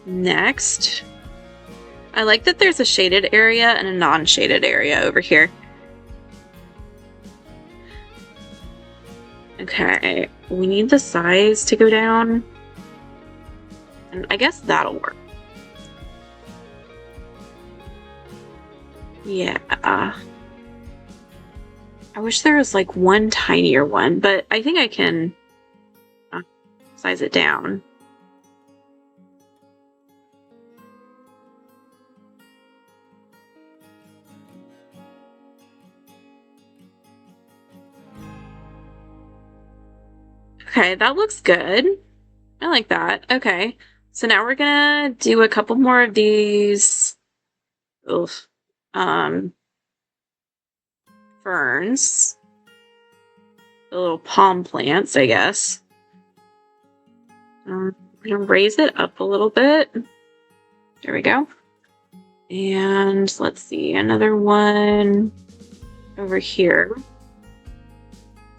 Speaker 2: Next. I like that there's a shaded area and a non-shaded area over here. Okay. We need the size to go down. And I guess that'll work. Yeah. I wish there was like one tinier one, but I think I can size it down. Okay, that looks good. I like that. Okay, so now we're gonna do a couple more of these ferns. The little palm plants, I guess. We're gonna raise it up a little bit. There we go. And let's see, another one over here.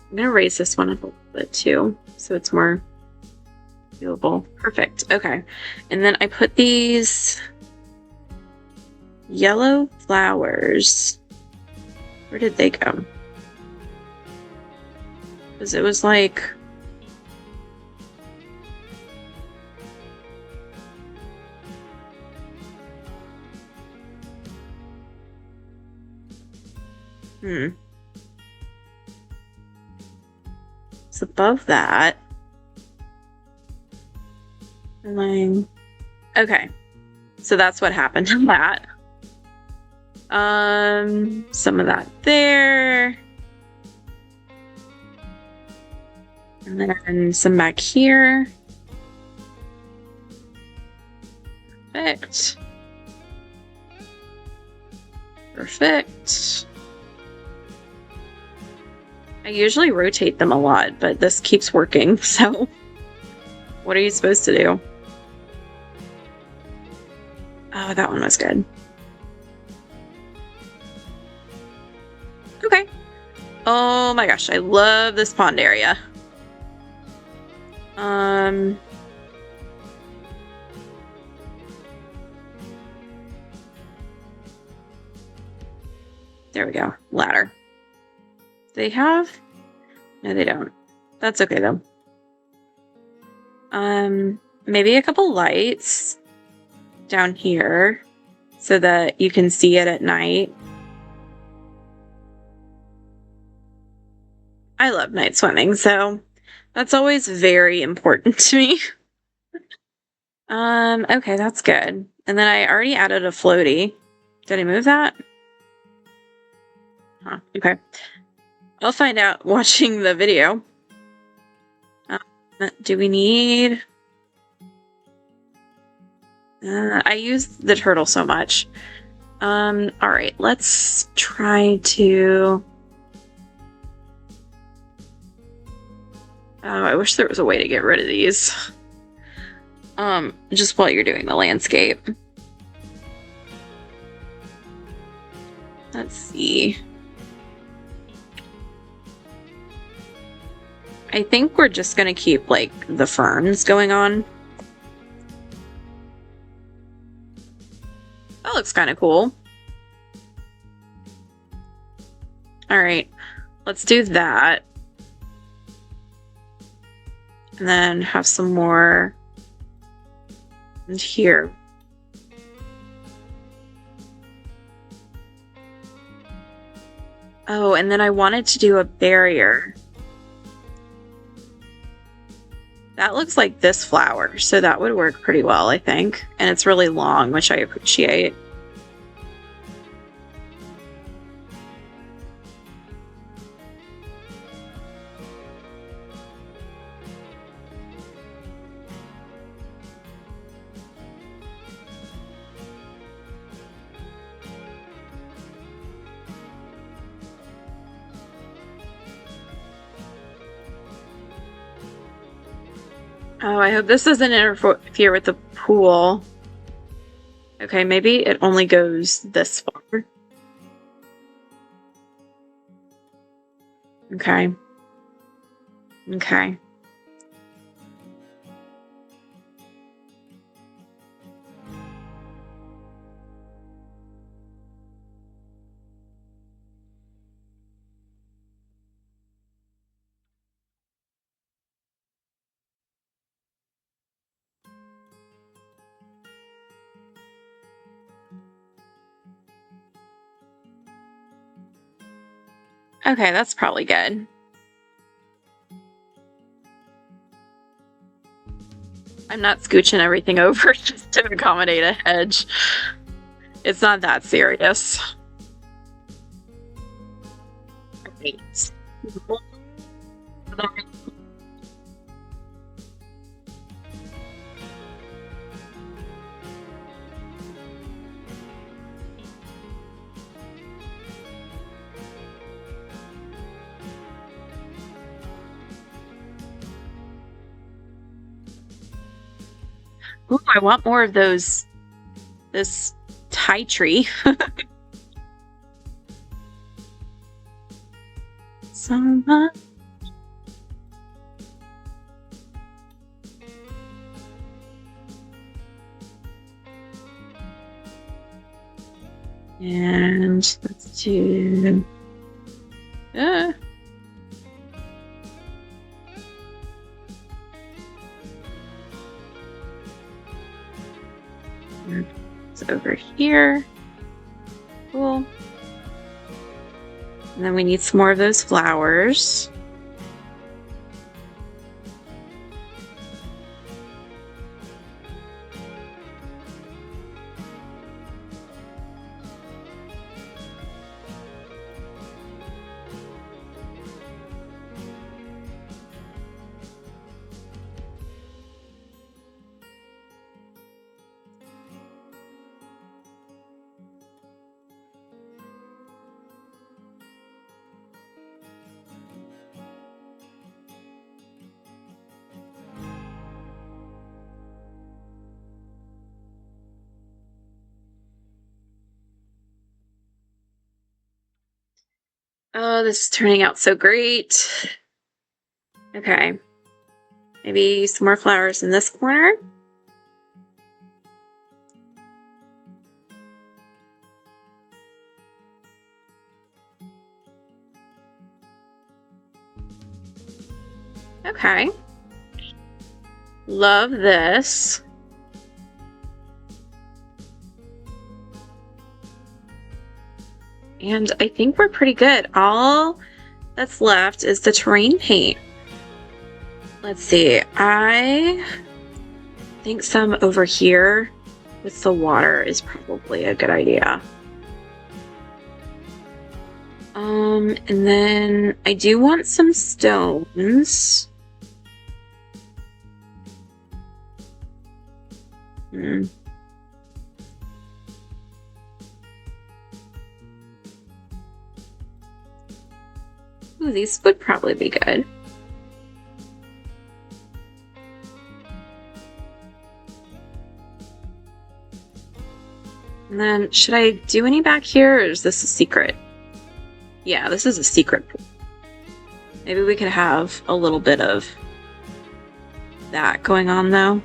Speaker 2: I'm gonna raise this one up a little bit too, so it's more viewable. Perfect. Okay. And then I put these yellow flowers. Where did they go? Because it was like... It's above that. And then... Okay. So that's what happened to that. Some of that there. And then some back here. Perfect. Perfect. I usually rotate them a lot, but this keeps working, so what are you supposed to do? Oh, that one was good. Okay. Oh my gosh, I love this pond area. There we go. Ladder. Do they have? No, they don't. That's okay though. Maybe a couple lights down here so that you can see it at night. I love night swimming, so that's always very important to me. Okay, that's good. And then I already added a floaty. Did I move that? Huh, okay. I'll find out watching the video. Do we need... I use the turtle so much. Alright, let's try to... Oh, I wish there was a way to get rid of these. Just while you're doing the landscape. Let's see. I think we're just gonna keep, like, the ferns going on. That looks kind of cool. Alright, let's do that. And then have some more and here. Oh, and then I wanted to do a barrier. That looks like this flower, so that would work pretty well, I think. And it's really long, which I appreciate. Oh, I hope this doesn't interfere with the pool. Okay, maybe it only goes this far. Okay. Okay. Okay, that's probably good. I'm not scooching everything over just to accommodate a hedge. It's not that serious. Right. Ooh, I want more of those, this Thai tree. So much. And let's do... It's over here. Cool. And then we need some more of those flowers. Oh, this is turning out so great. Okay. Maybe some more flowers in this corner. Okay. Love this. And I think we're pretty good. All that's left is the terrain paint. Let's see. I think some over here with the water is probably a good idea. And then I do want some stones. Ooh, these would probably be good. And then, should I do any back here, or is this a secret? Yeah, this is a secret pool. Maybe we could have a little bit of that going on, though.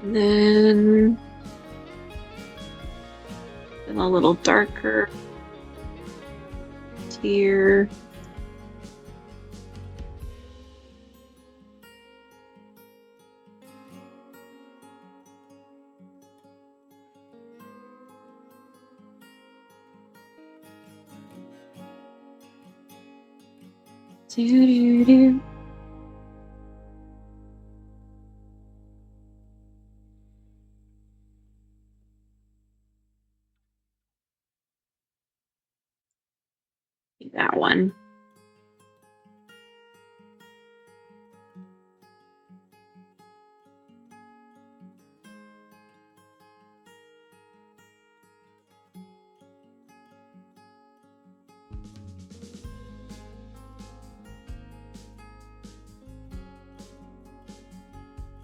Speaker 2: And then a little darker here. Do-do-do. That one.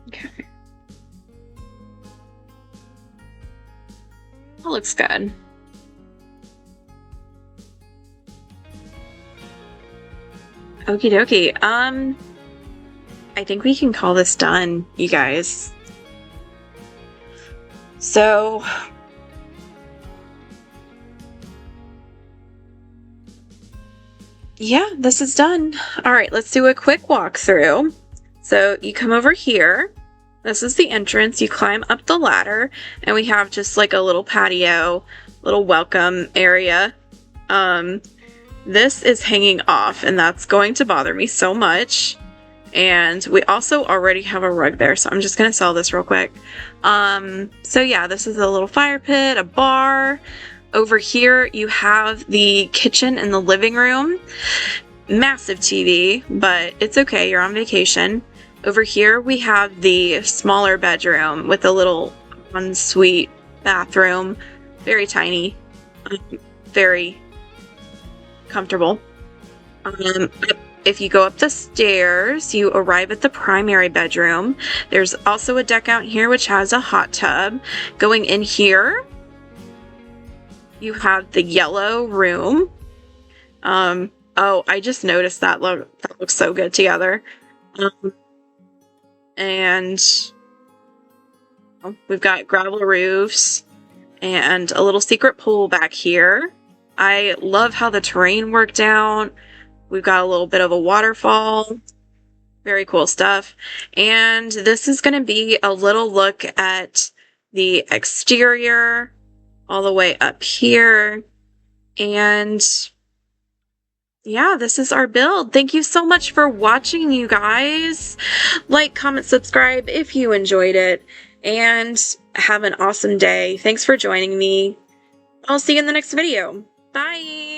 Speaker 2: Okay. That looks good. Okie dokie. I think we can call this done, you guys. So, yeah, this is done. All right, let's do a quick walkthrough. So you come over here. This is the entrance. You climb up the ladder, and we have just like a little patio, little welcome area. This is hanging off, and that's going to bother me so much. And we also already have a rug there, so I'm just gonna sell this real quick. So yeah, this is a little fire pit, a bar. Over here, you have the kitchen and the living room. Massive TV, but it's okay, you're on vacation. Over here, we have the smaller bedroom with a little ensuite bathroom. Very tiny, very comfortable. If you go up the stairs, you arrive at the primary bedroom. There's also a deck out here which has a hot tub. Going in here, you have the yellow room. Oh, I just noticed that. That looks so good together. And we've got gravel roofs and a little secret pool back here. I love how the terrain worked out. We've got a little bit of a waterfall. Very cool stuff. And this is going to be a little look at the exterior all the way up here. And yeah, this is our build. Thank you so much for watching, you guys. Like, comment, subscribe if you enjoyed it. And have an awesome day. Thanks for joining me. I'll see you in the next video. Bye.